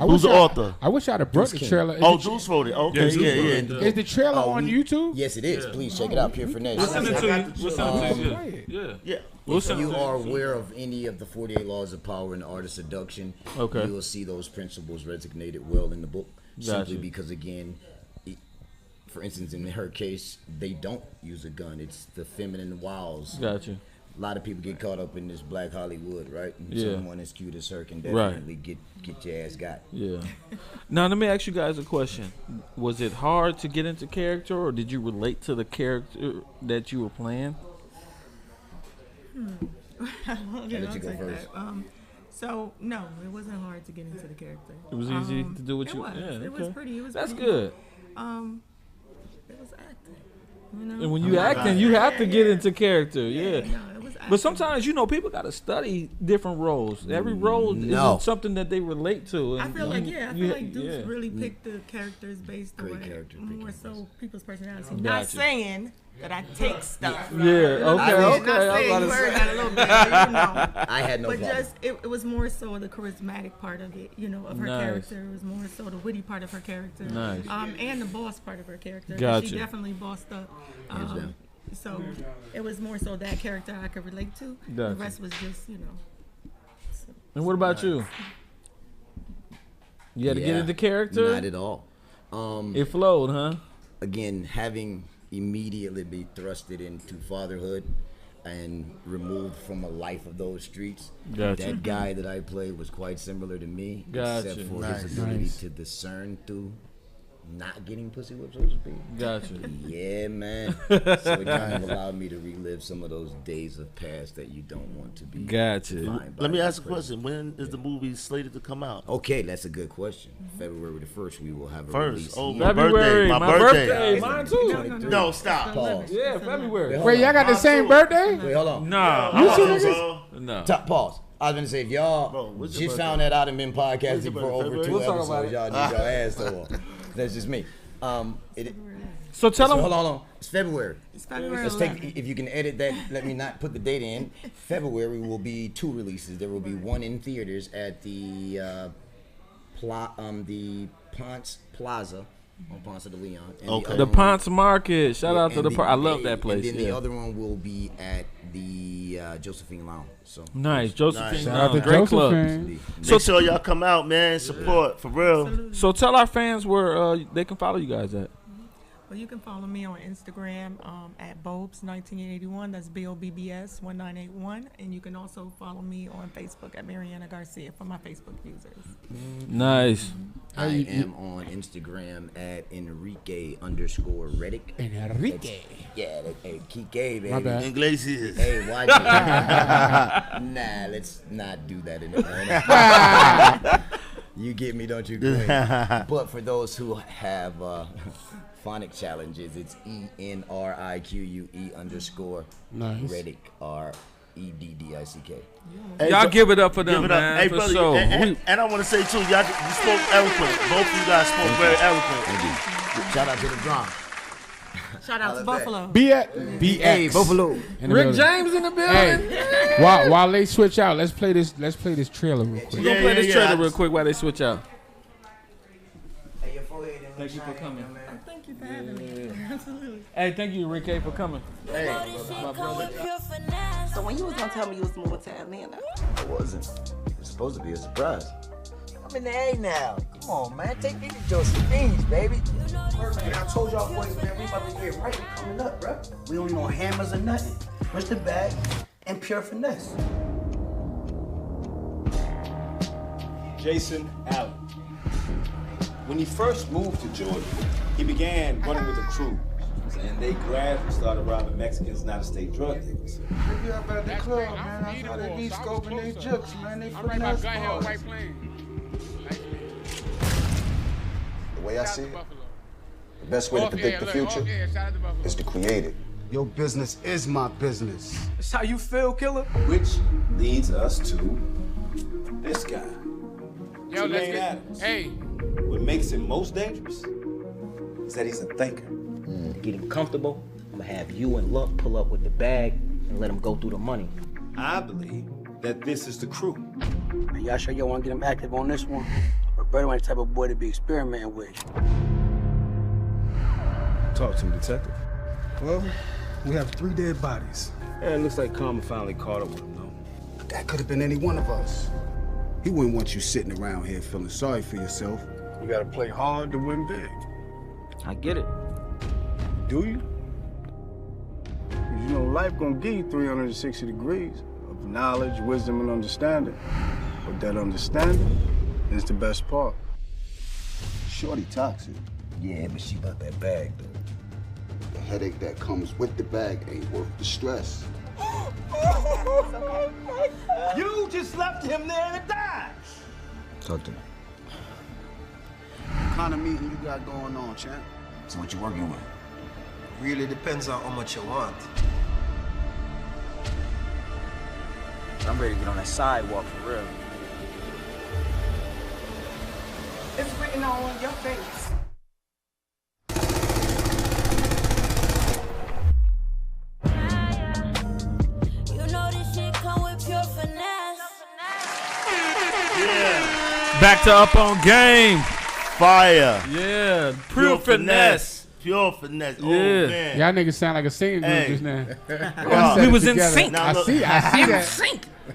Who's
wish
the
I-
author?
I wish I'd have brought the
King.
trailer.
Oh, Juice wrote it. Okay,
Juice
yeah,
wrote
yeah.
it.
Is the trailer on
we-
YouTube?
Yes, it is. Please check it out. Pure
We'll
finesse.
send it to you. We'll send it to you.
play it.
Yeah.
Yeah.
We'll
If
send it
you
to
are aware of any of the 48 laws of power and the art of seduction,
Okay.
you will see those principles resonated well in the book. Simply
Gotcha.
because, again, for instance, in her case, they don't use a gun. It's the feminine wiles.
Gotcha.
A lot of people get caught up in this black Hollywood, right? And
Yeah.
someone as cute as her can
Right.
definitely get your ass got.
Yeah. Now let me ask you guys a question. Was it hard to get into character, or did you relate to the character that you were playing?
Yeah,
I'll let you
I'll
go
take
first.
that. So no, it wasn't hard to get into the character.
It was easy to do what
It
you.
was.
Yeah,
It was
okay.
pretty. It was.
That's
pretty
good.
It was acting.
And when you acting, you have to get into character. Yeah.
No, it was acting.
But sometimes, people got to study different roles. Every role
No.
is something that they relate to.
I
and
feel like I feel like Dukes
yeah.
really picked the characters based on
Great character
more
picking.
so people's personality.
Gotcha.
Not saying that I take stuff.
Yeah, okay,
Not
okay. I
saying
was
you
about
heard
to
that a little bit, but
I had no
But
problem.
just it was more so the charismatic part of it, of her
Nice.
character. It was more so the witty part of her character.
Nice.
And the boss part of her character.
Gotcha.
She definitely bossed up.
down.
So it was more so that character I could relate to.
Gotcha.
The rest was just,
And what about you? You had to get
Yeah,
into character?
Not at all.
It flowed, huh?
Again, having immediately be thrusted into fatherhood and removed from a life of those streets.
Gotcha.
That guy that I played was quite similar to me,
Gotcha.
except for
Nice.
his ability
Nice.
to discern through not getting pussy whipped, so to speak.
Gotcha.
Yeah, man. So it kind of allowed me to relive some of those days of past that you don't want to be.
Gotcha.
defined by
Let me
that
ask a
person.
question. When is the movie slated to come out?
Okay, that's a good question. February the 1st, we will have a
First.
release.
Oh,
here.
my
February.
birthday.
My birthday. Mine too.
No, stop.
Pause.
Yeah, February.
Hold
Wait,
on.
y'all got the same birthday?
Wait, hold on.
No.
You see
Bro,
niggas?
No.
Top pause. I was gonna say if y'all
Bro, what's your
just
birthday?
found that out and been
What's
podcasting
your
for
birthday?
over 2
We'll talk about
episodes,
it.
y'all need your ass to off. That's just me.
So tell
So
them.
hold on. It's February.
It's February
Let's
11th.
take if you can edit that. Let me not put the date in. February will be 2 releases. There will be one in theaters at the Ponce Plaza on Ponce de Leon. And
Okay.
other
The
one-
Ponce Market. Shout out to
and
the. I love that place.
And then the
Yeah.
other one will be at the Josephine Lounge. So
Nice, Josephine.
Shout out to
Great club.
Josephine.
Make sure y'all come out, man. Support, for real.
So tell our fans where they can follow you guys at.
Well, you can follow me on Instagram at Bobs1981. That's BOBBS 1981. And you can also follow me on Facebook at Mariana Garcia for my Facebook users.
Nice.
I am on Instagram at Enrique_Reddick.
Enrique.
Yeah, hey, Kike, baby.
My bad.
Iglesias.
Hey, why Nah, let's not do that anymore. You get me, don't you? But for those who have phonic challenges, it's ENRIQUE_
Nice.
Reddick REDDICK.
Y'all give it up for them,
Give it up.
man.
Hey,
for
brother,
sure.
and I want to say, too, y'all you spoke eloquent. Both of you guys spoke very eloquent.
Shout out to the drum.
Shout out to Buffalo.
BX.
Hey, Buffalo.
Rick James in the building.
Hey, while they switch out, let's play this trailer real quick.
We're gonna play this trailer real quick while they switch out.
Thank you for coming.
Thank you for having me. Absolutely.
Hey, thank you, Rick A, for coming.
So when you was gonna tell me you was moving to Atlanta?
I wasn't. It was supposed to be a surprise.
I'm in the A now. Come on, man. Take me to Josephine's, baby. Man, I told y'all boys, man, we about to get right. We coming up, bro. We don't need no hammers or nothing. Push the bag and pure finesse.
Jason Allen. When he first moved to Georgia, he began running with a crew. And they gradually started robbing Mexicans and out-of-state drug dealers.
If you up at the club, man, I saw they be scoping their jokes, man. They finesse bars.
The way I see it, the best way to predict the future is to create it.
Your business is my business.
That's how you feel, killer?
Which leads us to this guy.
Yo, let's
Jermaine
get.
Adams.
Hey.
What makes him most dangerous is that he's a thinker.
To get him comfortable, I'm gonna have you and Luck pull up with the bag and let him go through the money.
I believe that this is the crew.
Y'all sure y'all wanna get him active on this one? Roberto ain't the type of boy to be experimenting with.
Talk to me, detective.
Well, we have 3 dead bodies.
Yeah, it looks like Karma finally caught up with him, though.
That could have been any one of us. He wouldn't want you sitting around here feeling sorry for yourself. You gotta play hard to win big.
I get it.
Do you? 'Cause you know life gonna give you 360 degrees of knowledge, wisdom, and understanding. But that understanding is the best part.
Shorty toxic.
Yeah, but she about that bag, though.
The headache that comes with the bag ain't worth the stress.
You just left him there to die.
Talk to me.
What kind of meeting you got going on, champ?
So what you working with?
Really depends on how much you want. I'm ready to get on that sidewalk for real.
It's written on your face.
You know this shit come with pure finesse.
Back to Up on Game.
Fire.
Yeah. Pure finesse.
Pure finesse. Oh,
Yeah.
man.
Y'all niggas sound like a singing group
Hey.
just now.
We
was in
together.
sync.
Now
I
look.
see that.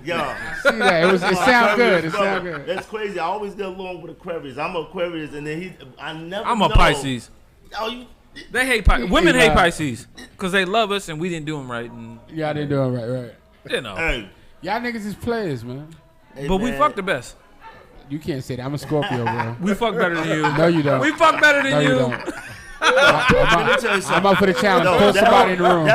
Yo.
See that. It sound good. It
Brother,
sound good.
That's crazy. I always get along with Aquarius. I'm Aquarius, and then I never
I'm a
know.
Pisces.
Oh, you.
They hate Pisces. Women
Hey,
hate
man.
Pisces because they love us and we didn't do them right. And,
Y'all didn't do it right.
you know.
Hey.
Y'all niggas is players, man.
Hey,
But we
man.
fuck the best.
You can't say that. I'm a Scorpio, bro.
We fuck better than you.
No, you don't.
We fuck better than
No, you
you.
don't.
Let me tell you something.
I'm up for the challenge.
No,
Pull
that
somebody in the
whole-
room.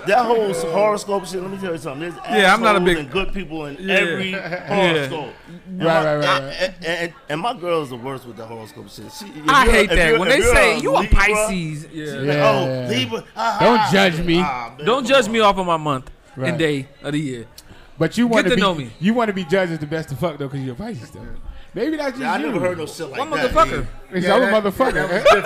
That whole horoscope shit. Let me tell you something. There's
Yeah, I'm not a
assholes
big-
and good people in
Yeah.
every horoscope.
Right.
And my girl's the worst with the horoscope shit.
I hate that. When they say, you a Pisces.
Yeah.
Yeah.
Oh, Libra.
Don't judge me.
Man,
Don't judge me off of my month
Right.
and day of the year.
But you want
Get to
be,
know me.
You want to be judged as the best to fuck though, because you're a Pisces though. Maybe that's just
I
you.
never heard no shit like
One
that.
motherfucker.
I'm a motherfucker.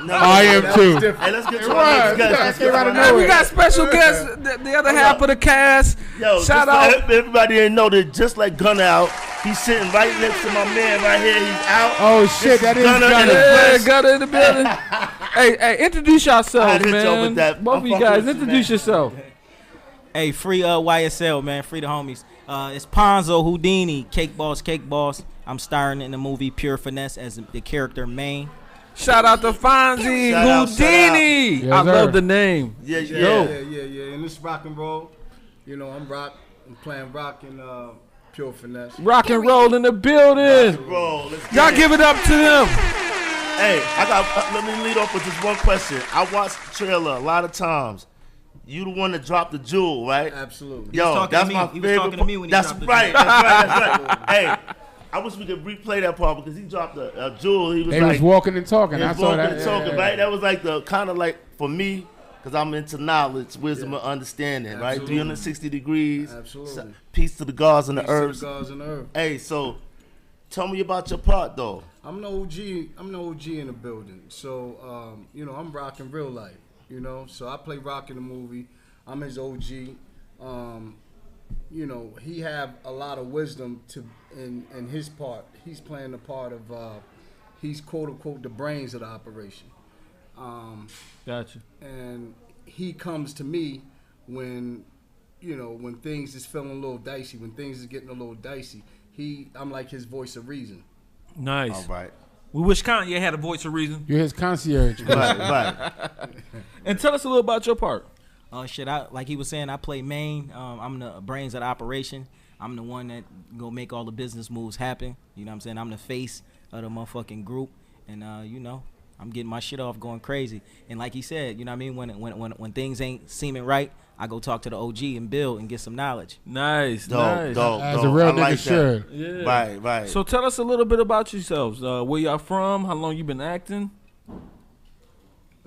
No,
I am too.
Hey, let's get to
It
our next
was.
guest.
That
Let's
came
get to
out
our
of
next
Hey, we
nowhere.
got special guests. The other half of the cast.
Yo,
Shout
just
out.
for everybody didn't know that just like Gunna out, he's sitting right next to my man right here. He's out.
Oh shit, that is
Gunna in
Gunna.
the
Yeah,
flesh.
got in the building. Hey, introduce
I
yourselves,
hit y'all with
man.
that.
Both
I'm
of you
fucking
guys,
with you,
introduce
man.
yourself.
Hey, free YSL, man. Free the homies. It's Ponzo Houdini, Cake Boss. I'm starring in the movie Pure Finesse as the character Maine.
Shout out to Fonzie Houdini.
Yes,
I
sir.
love the name.
Yeah. And this rock and roll. You know, I'm playing rock in Pure Finesse.
Rock and roll in the building.
Bro,
Y'all give it up to them.
Hey, let me lead off with this one question. I watched the trailer a lot of times. You the one that dropped the jewel, right?
Absolutely.
Yo, that's my favorite.
He was talking to me when he
that's
dropped the
right.
jewel.
That's right. Hey, I wish we could replay that part because he dropped a jewel. He was
They
like,
was walking and talking.
He
I
was
saw
walking
that.
and talking, right? That was like the kind of like for me, because I'm into knowledge, wisdom, and understanding, right? 360 degrees.
Absolutely.
Peace to the gods and the
Peace to
earths.
the gods and the earth.
Hey, so tell me about your part, though.
I'm the OG in the building. So, you know, I'm rocking real life, you know. So I play rock in the movie. I'm his OG. You know, he have a lot of wisdom in his part. He's playing the part of, he's quote unquote the brains of the operation.
Gotcha.
And he comes to me when, you know, when things is feeling a little dicey, when things is getting a little dicey. I'm like his voice of reason.
Nice.
All right.
We wish Kanye had a voice of reason.
You're his concierge.
Right.
And tell us a little about your part.
Like he was saying, I play Maine. I'm the brains of the operation. I'm the one that go make all the business moves happen. You know what I'm saying? I'm the face of the motherfucking group. And, you know, I'm getting my shit off going crazy. And like he said, you know what I mean? When things ain't seeming right, I go talk to the OG and build and get some knowledge.
Nice.
Dope.
As a real
I
nigga
like
should.
Yeah. Right.
So tell us a little bit about yourselves. Where y'all from? How long you been acting?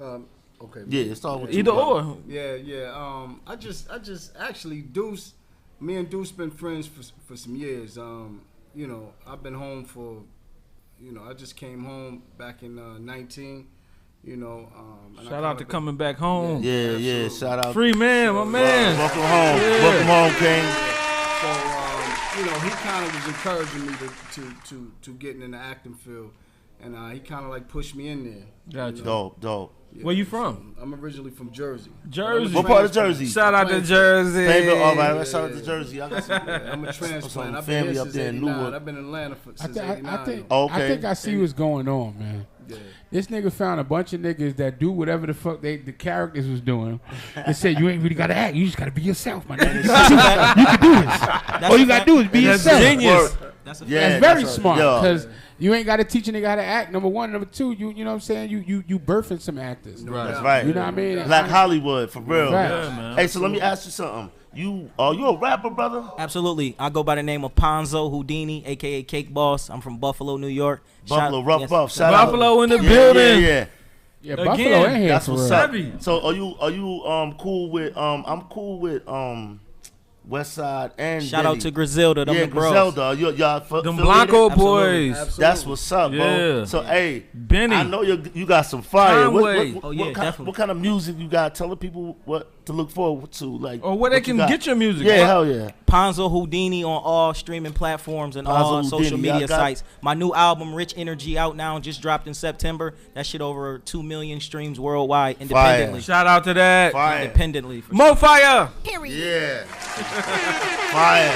Okay.
Yeah, start with
either
you,
or.
Yeah. I just actually Deuce, me and Deuce been friends for some years. You know, I've been home for, you know, I just came home back in 19. You know, and
shout out to coming back home.
Yeah. Shout out.
Free man, my man.
Welcome home. Yeah. Welcome home, King.
So, you know, he kind of was encouraging me to getting in the acting field, and he kind of like pushed me in there.
Gotcha.
You know?
Dope.
Yeah. Where you from?
I'm originally from Jersey.
Jersey.
What part of Jersey?
Shout out to Jersey.
All right, shout out to Jersey. I got some,
I'm a transplant. I've
family
been here
up
since
there in
89.
Newark.
I've been in Atlanta since
I
89.
think I see what's going on, man.
Yeah.
This nigga found a bunch of niggas that do whatever the fuck the characters was doing. They said you ain't really gotta act. You just gotta be yourself, my nigga. You can do this. All you gotta do is be yourself.
Genius.
That's very smart because you ain't gotta teach a nigga how to act. Number one, number two, you know what I'm saying. You birthing some actors.
Right. That's right.
You know what I mean?
Black Hollywood for real.
Right.
Yeah, man. Hey, so let me ask you something. You a rapper, brother?
Absolutely. I go by the name of Ponzo Houdini, aka Cake Boss. I'm from Buffalo, New York.
Buffalo, rough buff.
Shout
Buffalo in the building.
Yeah, Buffalo in here.
That's
for
what's
real.
up. So are you cool with I'm cool with West Side and
Shout
Benny.
out to Griselda, them
yeah,
the bros.
Griselda. Y'all
them Blanco boys.
Absolutely.
That's what's up, bro.
Yeah.
So hey,
Benny.
I know you got some fire.
Conway.
What kind of music you got? Tell the people what to look forward to, like
or where they can get your music.
Yeah, hell yeah.
Ponzo Houdini on all streaming platforms and all social media sites. My new album, Rich Energy, out now, just dropped in September. That shit over 2 million streams worldwide, independently.
Shout out to that.
Fire.
Independently.
More fire.
Period.
Yeah. Fire.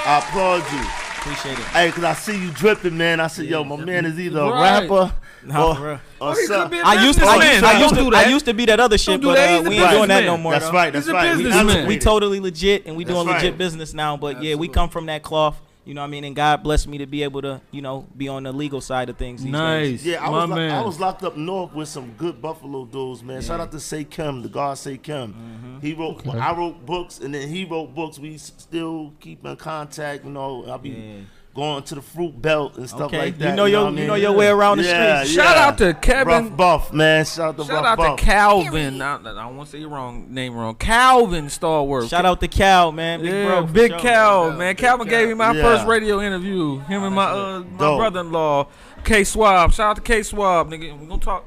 I applaud you.
Appreciate it.
Hey, cause I see you dripping, man. I said, yo, my man is either a
Right.
rapper
Nah, for real.
or
he could
something.
be a
I used to
businessman.
I used to be that other shit,
do
but
that. He's a
we ain't doing that no
businessman.
more.
That's
though.
right. That's
He's a
right.
businessman.
We totally legit, and we doing
That's
legit
right.
business now. But yeah, we come from that cloth. You know what I mean? And God blessed me to be able to, you know, be on the legal side of things these days.
Nice.
Yeah,
My man.
I was locked up north with some good Buffalo dudes, man. Shout out to Say Kim, the God Say Kim. He wrote, I wrote books, and then he wrote books. We still keep in contact, you know. I'll be going to the fruit belt and stuff like that.
You know your way around the streets.
Shout out to Kevin.
Rough Buff, man. Shout out
to Calvin. I don't want to say your name wrong. Calvin Starworth.
Shout out to Cal, man. Big bro.
Big
Sure.
Cal, man. Calvin gave me my
Yeah.
first radio interview. Him and my brother-in-law, K Swab. Shout out to K Swab, nigga. We gonna talk.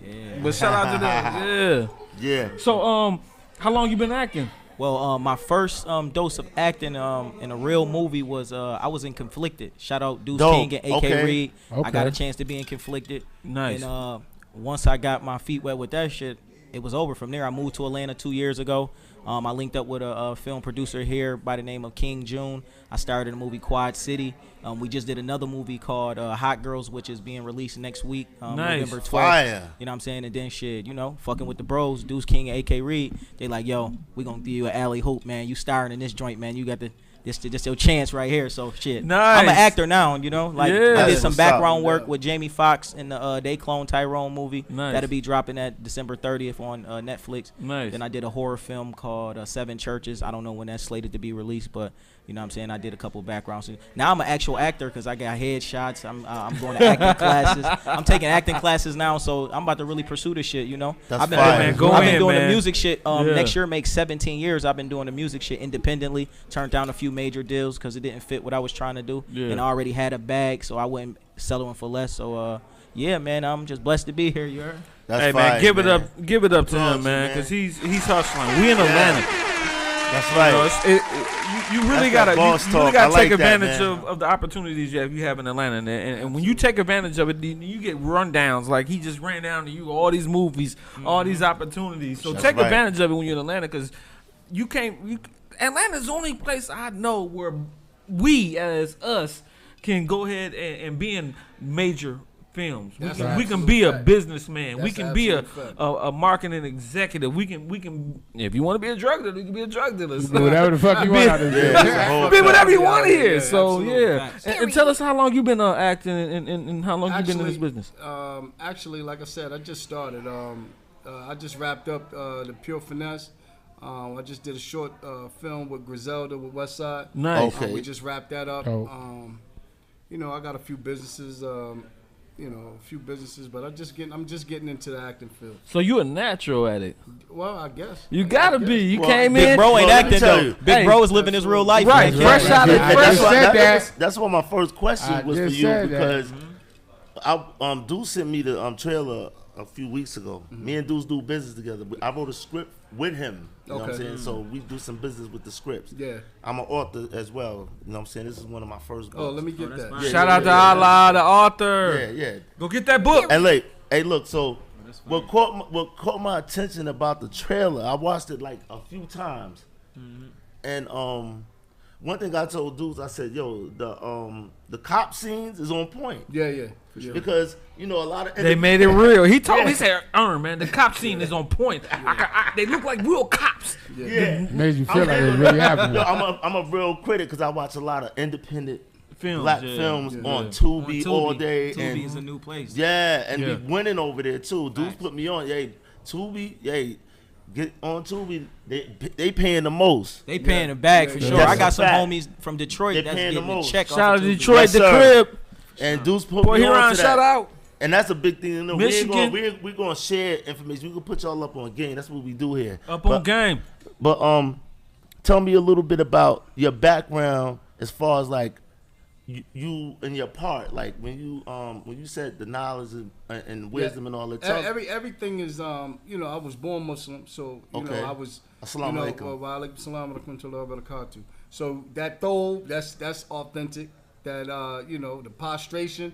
Yeah. But shout out to them. Yeah.
Yeah.
So how long you been acting?
Well, my first dose of acting in a real movie was I was in Conflicted. Shout out Deuce King and AK Reed. I got a chance to be in Conflicted.
Nice.
And once I got my feet wet with that shit, it was over from there. I moved to Atlanta 2 years ago. I linked up with a film producer here by the name of King June. I started a movie Quad City. We just did another movie called Hot Girls, which is being released next week, November 12th.
Fire.
You know what I'm saying? And then shit, you know, fucking with the bros, Deuce King and AK Reed. They like, yo, we gonna give you an alley hoop, man. You starring in this joint, man. You got this your chance right here. So shit.
Nice.
I'm an actor now, you know. Like
Yeah.
I did some
What's
background
up?
work with Jamie Foxx in the They Clone Tyrone movie.
Nice.
That'll be dropping at December 30th on Netflix.
Nice.
Then I did a horror film called Seven Churches. I don't know when that's slated to be released, but you know what I'm saying, I did a couple backgrounds. Now I'm an actual actor because I got headshots. I'm going to acting classes. I'm taking acting classes now, so I'm about to really pursue this shit, you know.
That's
I've been
fire.
doing,
Man,
go
I've been
in,
doing
man.
the music shit.
Yeah.
Next year makes 17 years I've been doing the music shit independently. Turned down a few major deals because it didn't fit what I was trying to do.
Yeah.
And I already had a bag, so I wouldn't settling for less. So yeah, man, I'm just blessed to be here. You heard?
That's
Hey
fire,
man, give it
man.
up to
Applause
him,
you,
man,
man.
because he's hustling. We in Atlanta.
That's
You
right.
know, you really
That's that
gotta
boss
you really
talk.
gotta
I
take
like that,
advantage
man.
of the opportunities you have in Atlanta, and when you take advantage of it, you get rundowns. Like he just ran down to you all these movies, all these opportunities. So
That's
take
right.
advantage of it when you're in Atlanta, because you can't. Atlanta's the only place I know where we as us can go ahead and be in major films.
That's
We
an
can be a
absolute fact.
businessman. We
That's
can
an
be
absolute fact.
a marketing executive. We can if you want to be a drug dealer, you can be a drug dealer.
Do whatever the fuck you want out of
Yeah,
this.
that's a whole
Be whatever you
Yeah,
want
yeah,
here.
yeah,
So
absolutely.
yeah,
Facts.
and tell us how long you been acting and how long you been in this business.
Actually, like I said, I just started. I just wrapped up the Pure Finesse. I just did a short film with Griselda with Westside.
Nice.
Okay.
We just wrapped that up.
Oh.
You know, I got a few businesses. But I'm just getting into the acting field.
So you a natural at it.
Well, I guess.
You gotta
I
be.
guess.
You
Well,
came
Big
in.
bro ain't
Well, let me
acting
tell
though.
you.
Big
Hey,
bro is living his real life.
Right,
man.
fresh out of
I
fresh.
just said that.
That's what my first question
I
was for
just
you,
said that.
because Deuce sent me the trailer a few weeks ago. Me and Deuce do business together. I wrote a script with him. You know what I'm
Okay.
saying? So we do some business with the scripts.
Yeah.
I'm an author as well. You know what I'm saying? This is one of my first books.
Oh, let me get that.
Yeah,
Shout
yeah,
out to
yeah,
Allah, the author.
Yeah, yeah.
Go get that book.
And look, so what caught my attention about the trailer, I watched it like a few times. And one thing I told Deuce, I said, yo, the cop scenes is on point.
Yeah, for sure.
Because, you know, a lot of
They made it real. He told me, he said, man, the cop scene is on point. They look like real cops.
Yeah.
Made you feel like it really happened.
Yo, I'm a real critic because I watch a lot of independent
Films,
black
yeah.
films
Yeah.
on Tubi all day.
Tubi
and
is a new place.
yeah, and
Yeah.
we winning over there too. Deuce
Facts.
put me on. Hey, Tubi, get on Tubi. They paying the most.
They paying a bag for
Yeah,
sure.
that's
I got
a
some
fact.
homies from Detroit
They
that's
paying the
getting a
most.
check.
Shout
off
out
of
to
Tubi.
Detroit,
Yes,
the
sir.
crib.
And Deuce put
Port
me on
Huron,
to
shout
that.
out.
And that's a big thing to know.
Michigan.
We're gonna share information. We can put y'all up on game. That's what we do here.
Up on game.
But tell me a little bit about your background as far as like you and your part. Like when you said the knowledge and wisdom and all that.
Everything is you know, I was born Muslim, so you
Okay.
know I was
Assalamu alaikum.
wa alaikum salam wa rahmatullahi wa barakatuh. So that though that's authentic. That you know, the prostration,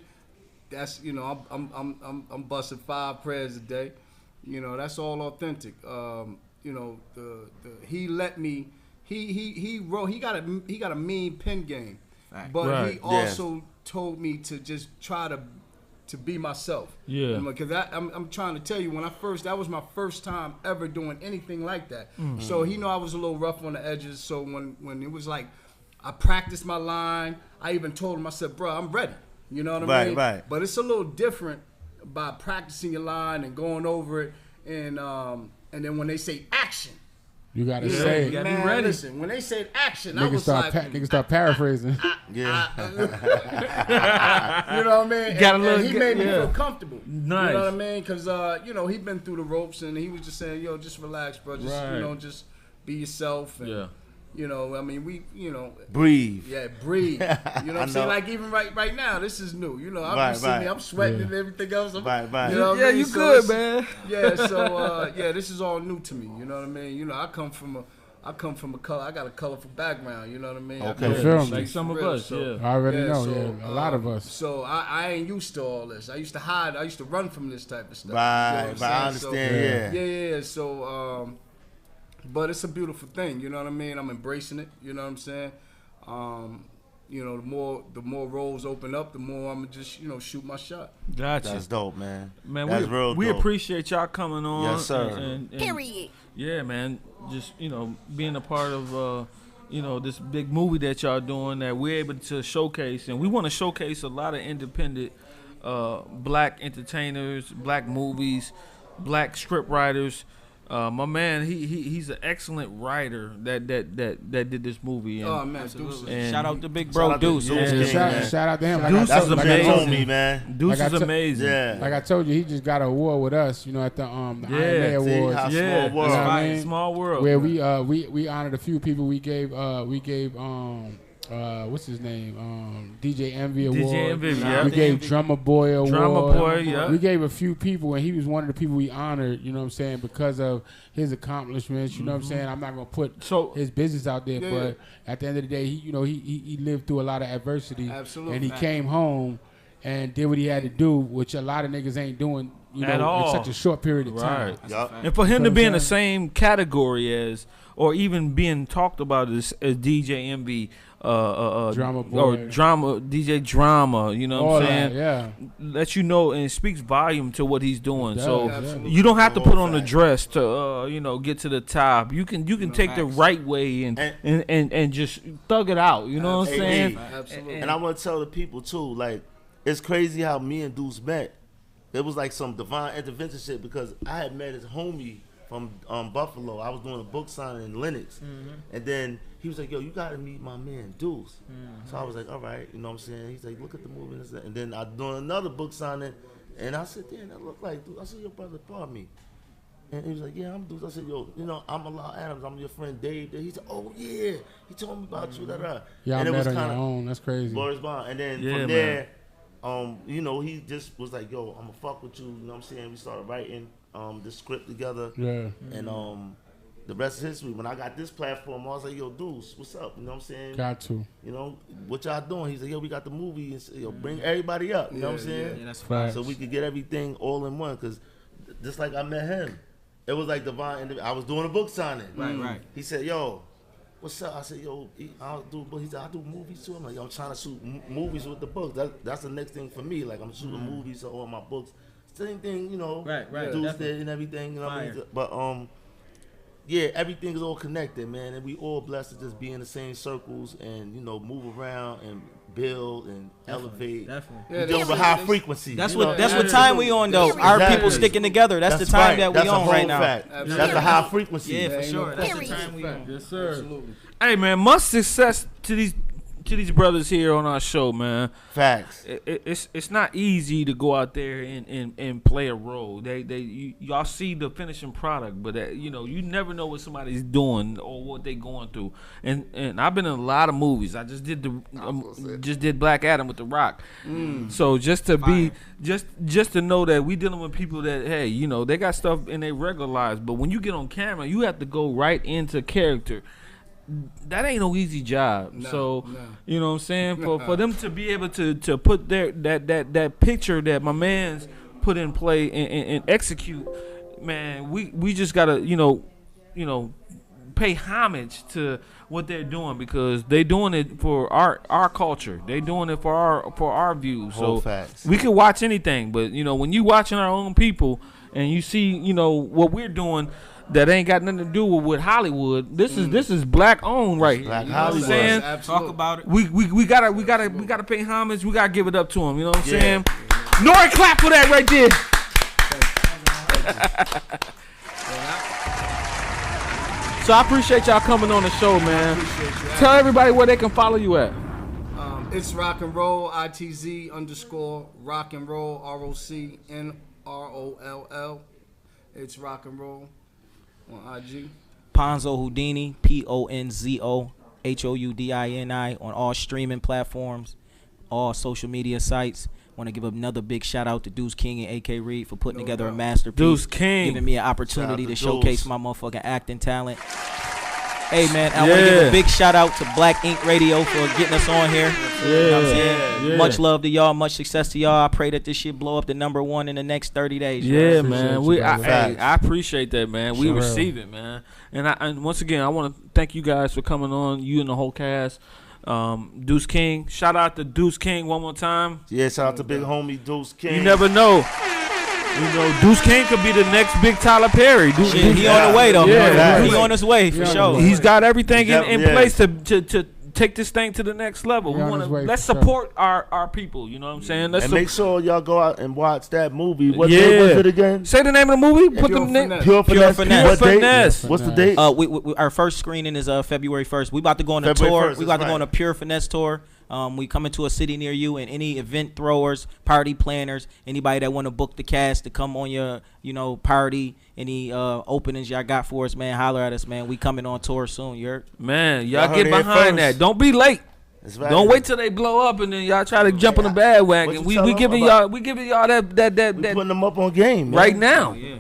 that's, you know, I'm busting 5 prayers a day. You know, that's all authentic. You know, he let me. He wrote. He got a mean pen game, but
Right.
he also told me to just try to be myself.
Yeah.
Because I'm trying to tell you, that was my first time ever doing anything like that. So he know I was a little rough on the edges. So when it was like, I practiced my line. I even told him, I said, bro, I'm ready. You know what I mean?
Right.
But it's a little different by practicing your line and going over it, and then when they say action,
You gotta
you
say
know,
it.
gotta be
man,
ready.
listen, when they said action, I
Niggas
was
start,
like,
niggas start paraphrasing.
Yeah.
you know what I mean?
Got a
And
little-
he made me
yeah.
feel comfortable.
Nice.
You know what I mean? Because, you know, he been through the ropes, and he was just saying, yo, just relax, bro. Just,
Right.
you know, just be yourself. And,
Yeah.
you know, I mean, you know.
Breathe.
Yeah, breathe. You know what
I
I'm saying?
know.
Like, even right now, this is new. You know,
Right,
I'm seeing me,
right.
I'm sweating
Yeah.
and everything else.
Right.
You know what I
Yeah,
mean?
you
So
good,
it's-
man.
Yeah, so, yeah, this is all new to me. You know what I mean? You know, I come from
I come from I got a colorful background. You know what I mean?
Okay.
Like some of us, yeah.
I already know, a lot of us.
So I ain't used to all this. I used to hide. I used to run from this type of stuff.
Right,
you know
I understand.
Yeah. So, but it's a beautiful thing. You know what I mean? I'm embracing it. You know what I'm saying? You know, the more roles open up, the more I'm just, you know, shoot my shot.
Gotcha.
That's dope, man.
Man,
that's real dope.
We appreciate y'all coming on.
Yes, sir.
And
Period.
Yeah, man. Just, you know, being a part of, you know, this big movie that y'all doing that we're able to showcase. And we want to showcase a lot of independent black entertainers, black movies, black script writers. My man, he's an excellent writer that did this movie. And,
oh man, Deuce!
Shout out to Big Bro Deuce.
Shout out to him.
Deuce is amazing,
homie, man.
Deuce is amazing.
Yeah.
Like I told you, he just got an award with us. You know, at the IMA Awards.
Small world.
You know what I mean?
Small world.
Where we honored a few people. We gave what's his name? DJ Envy Award.
DJ Envy, yeah.
We gave Drummer Boy Award.
Drummer Boy, yeah.
We gave a few people, and he was one of the people we honored, you know what I'm saying, because of his accomplishments, you know what I'm saying? I'm not going to put his business out there, but at the end of the day, he lived through a lot of adversity.
Absolutely.
And he came home and did what he had to do, which a lot of niggas ain't doing, you
at
know,
all.
in such a short period of time.
Yep.
And for him to be in the same category as, or even being talked about as DJ Envy,
Drama Boy,
or DJ Drama, you know what I'm saying?
Yeah.
Lets you know, and it speaks volume to what he's doing. So
Absolutely.
you don't have to put on the dress to you know, get to the top. You can take the right way and just thug it out. You know what I'm saying?
Absolutely.
And I want to tell the people too, like, it's crazy how me and Deuce met. It was like some divine intervention shit, because I had met his homie from Buffalo. I was doing a book signing in Lenox, and then he was like, "Yo, you gotta meet my man Deuce." So I was like, "All right," you know what I'm saying? He's like, "Look at the movie," and then I doing another book signing, and I said, "Damn, that look like Deuce." I said, "Your brother pardon me," and he was like, "Yeah, I'm Deuce." I said, "Yo, you know, I'm Allah Adams. I'm your friend Dave." He said, "Oh yeah," he told me about you.
Yeah,
and
I
it was
met on
kind
your own. That's crazy.
Boris Bond, and then from there, you know, he just was like, "Yo, I'm gonna fuck with you." You know what I'm saying? We started writing the script together.
Yeah.
And the rest is history. When I got this platform, I was like, "Yo, Deuce, what's up?" You know what I'm saying?
Got to.
You know, what y'all doing? He's like, "Yo, we got the movie. And, yo, bring everybody up." You know what I'm saying?
Yeah, that's fine.
So we could get everything all in one. Because just like I met him, it was like divine. I was doing a book signing.
Right.
He said, "Yo, what's up?" I said, "Yo, I'll do books." He said, "I do movies too." I'm like, "Yo, I'm trying to shoot movies with the books. That's the next thing for me. Like, I'm shooting movies or all my books. Same thing, you know.
Right.
Dudes did and everything, you know what I mean? But yeah, everything is all connected, man, and we all blessed to just be in the same circles and, you know, move around and build and elevate.
Definitely.
We're dealing with high frequency.
That's
you
what
know?
time we on though. Our people sticking together. That's the time that we
That's
on
a
right now.
fact. That's a high frequency.
Yeah, for sure. That's the time we on.
Yes, sir.
Absolutely.
Hey man, much success to these brothers here on our show, man.
Facts.
It's not easy to go out there and play a role. Y'all see the finishing product, but you know, you never know what somebody's doing or what they going through. And I've been in a lot of movies. I just did just did Black Adam with The Rock. So just to be just to know that we dealing with people that, hey, you know, they got stuff in their regular lives, but when you get on camera, you have to go right into character. That ain't no easy job. You know what I'm saying? For them to be able to put their that picture that my man's put in play and execute, man, we just gotta, you know, pay homage to what they're doing, because they doing it for our culture. They doing it for our views. So we can watch anything, but you know, when you watching our own people and you see, you know, what we're doing that ain't got nothing to do with Hollywood. This is black owned right here.
Black
you know what I'm
Hollywood.
saying?
Talk about it.
We gotta pay homage. We gotta give it up to him. You know what I'm saying? Nori, clap for that right there. So I appreciate y'all coming on the show, man. Tell everybody where they can follow you at.
It's rock and roll, ITZ_ rock and roll, ROCNROLL. It's rock and roll on IG.
Ponzo Houdini, PONZO HOUDINI on all streaming platforms, all social media sites. Want to give another big shout out to Deuce King and AK Reed for putting together a masterpiece.
Deuce King,
giving me an opportunity to showcase my motherfucking acting talent. Hey man, I want to give a big shout out to Black Ink Radio for getting us on here. You know what I'm saying?
Yeah.
Much love to y'all, much success to y'all. I pray that this shit blow up to #1 in the next 30 days.
Yeah, man. I appreciate that, man. We receive it, man. And once again, I want to thank you guys for coming on. You and the whole cast. Deuce King. Shout out to Deuce King one more time.
Yeah, shout out to big homie Deuce King.
You never know. You know, Deuce King could be the next big Tyler Perry.
He on the way though. Yeah, he on his way for sure.
He's got everything in place to take this thing to the next level. We want to let's support our people. You know what I'm saying? Let's
make sure y'all go out and watch that movie. What day was it again?
Say the name of the movie. Put the name.
Pure Finesse.
What's the date? Our first screening is February 1st. We about to go on a tour. We about to go on a Pure Finesse tour. We come into a city near you, and any event throwers, party planners, anybody that want to book the cast to come on your, party, any openings y'all got for us, man, holler at us, man. We coming on tour soon, you heard?
Man, y'all get behind that. Don't be late. Don't wait till they blow up and then y'all try to jump on the bandwagon. We giving y'all that. We
putting them up on game, man.
Right now. Yeah.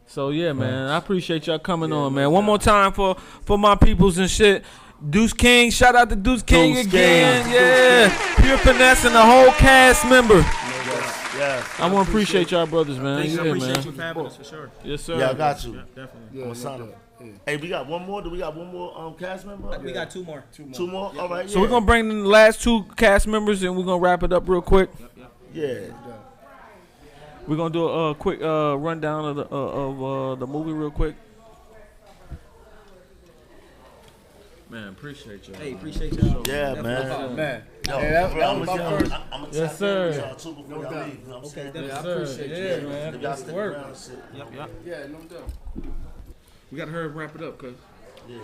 So yeah, man, I appreciate y'all coming on, man. One more time for my peoples and shit. Deuce King, shout out to Deuce King again. Yeah. Pure Finesse and the whole cast member.
Yeah.
I want to appreciate y'all brothers, man.
Thanks,
yeah,
I appreciate
man.
you for having us for sure.
Yes, sir.
Yeah, I got you.
Yeah, definitely.
I'm gonna sign up. Hey, we got one more. Do we got one more cast member?
We got two more.
Two more? All right.
So we're going to bring in the last two cast members and we're going to wrap it up real quick.
Yeah.
We're going to do a quick rundown of the movie real quick. Man, appreciate y'all.
Hey, appreciate y'all.
Yeah, man.
Oh, man.
Yo,
Hey, that was my first.
I'm gonna
Yes, sir.
too before y'all leave. You know what I'm saying?
I appreciate you.
Yeah, man.
If y'all stick
Work.
around and shit.
Yep.
Yeah, no doubt.
We got to hurry and wrap it up, cuz.
Yeah,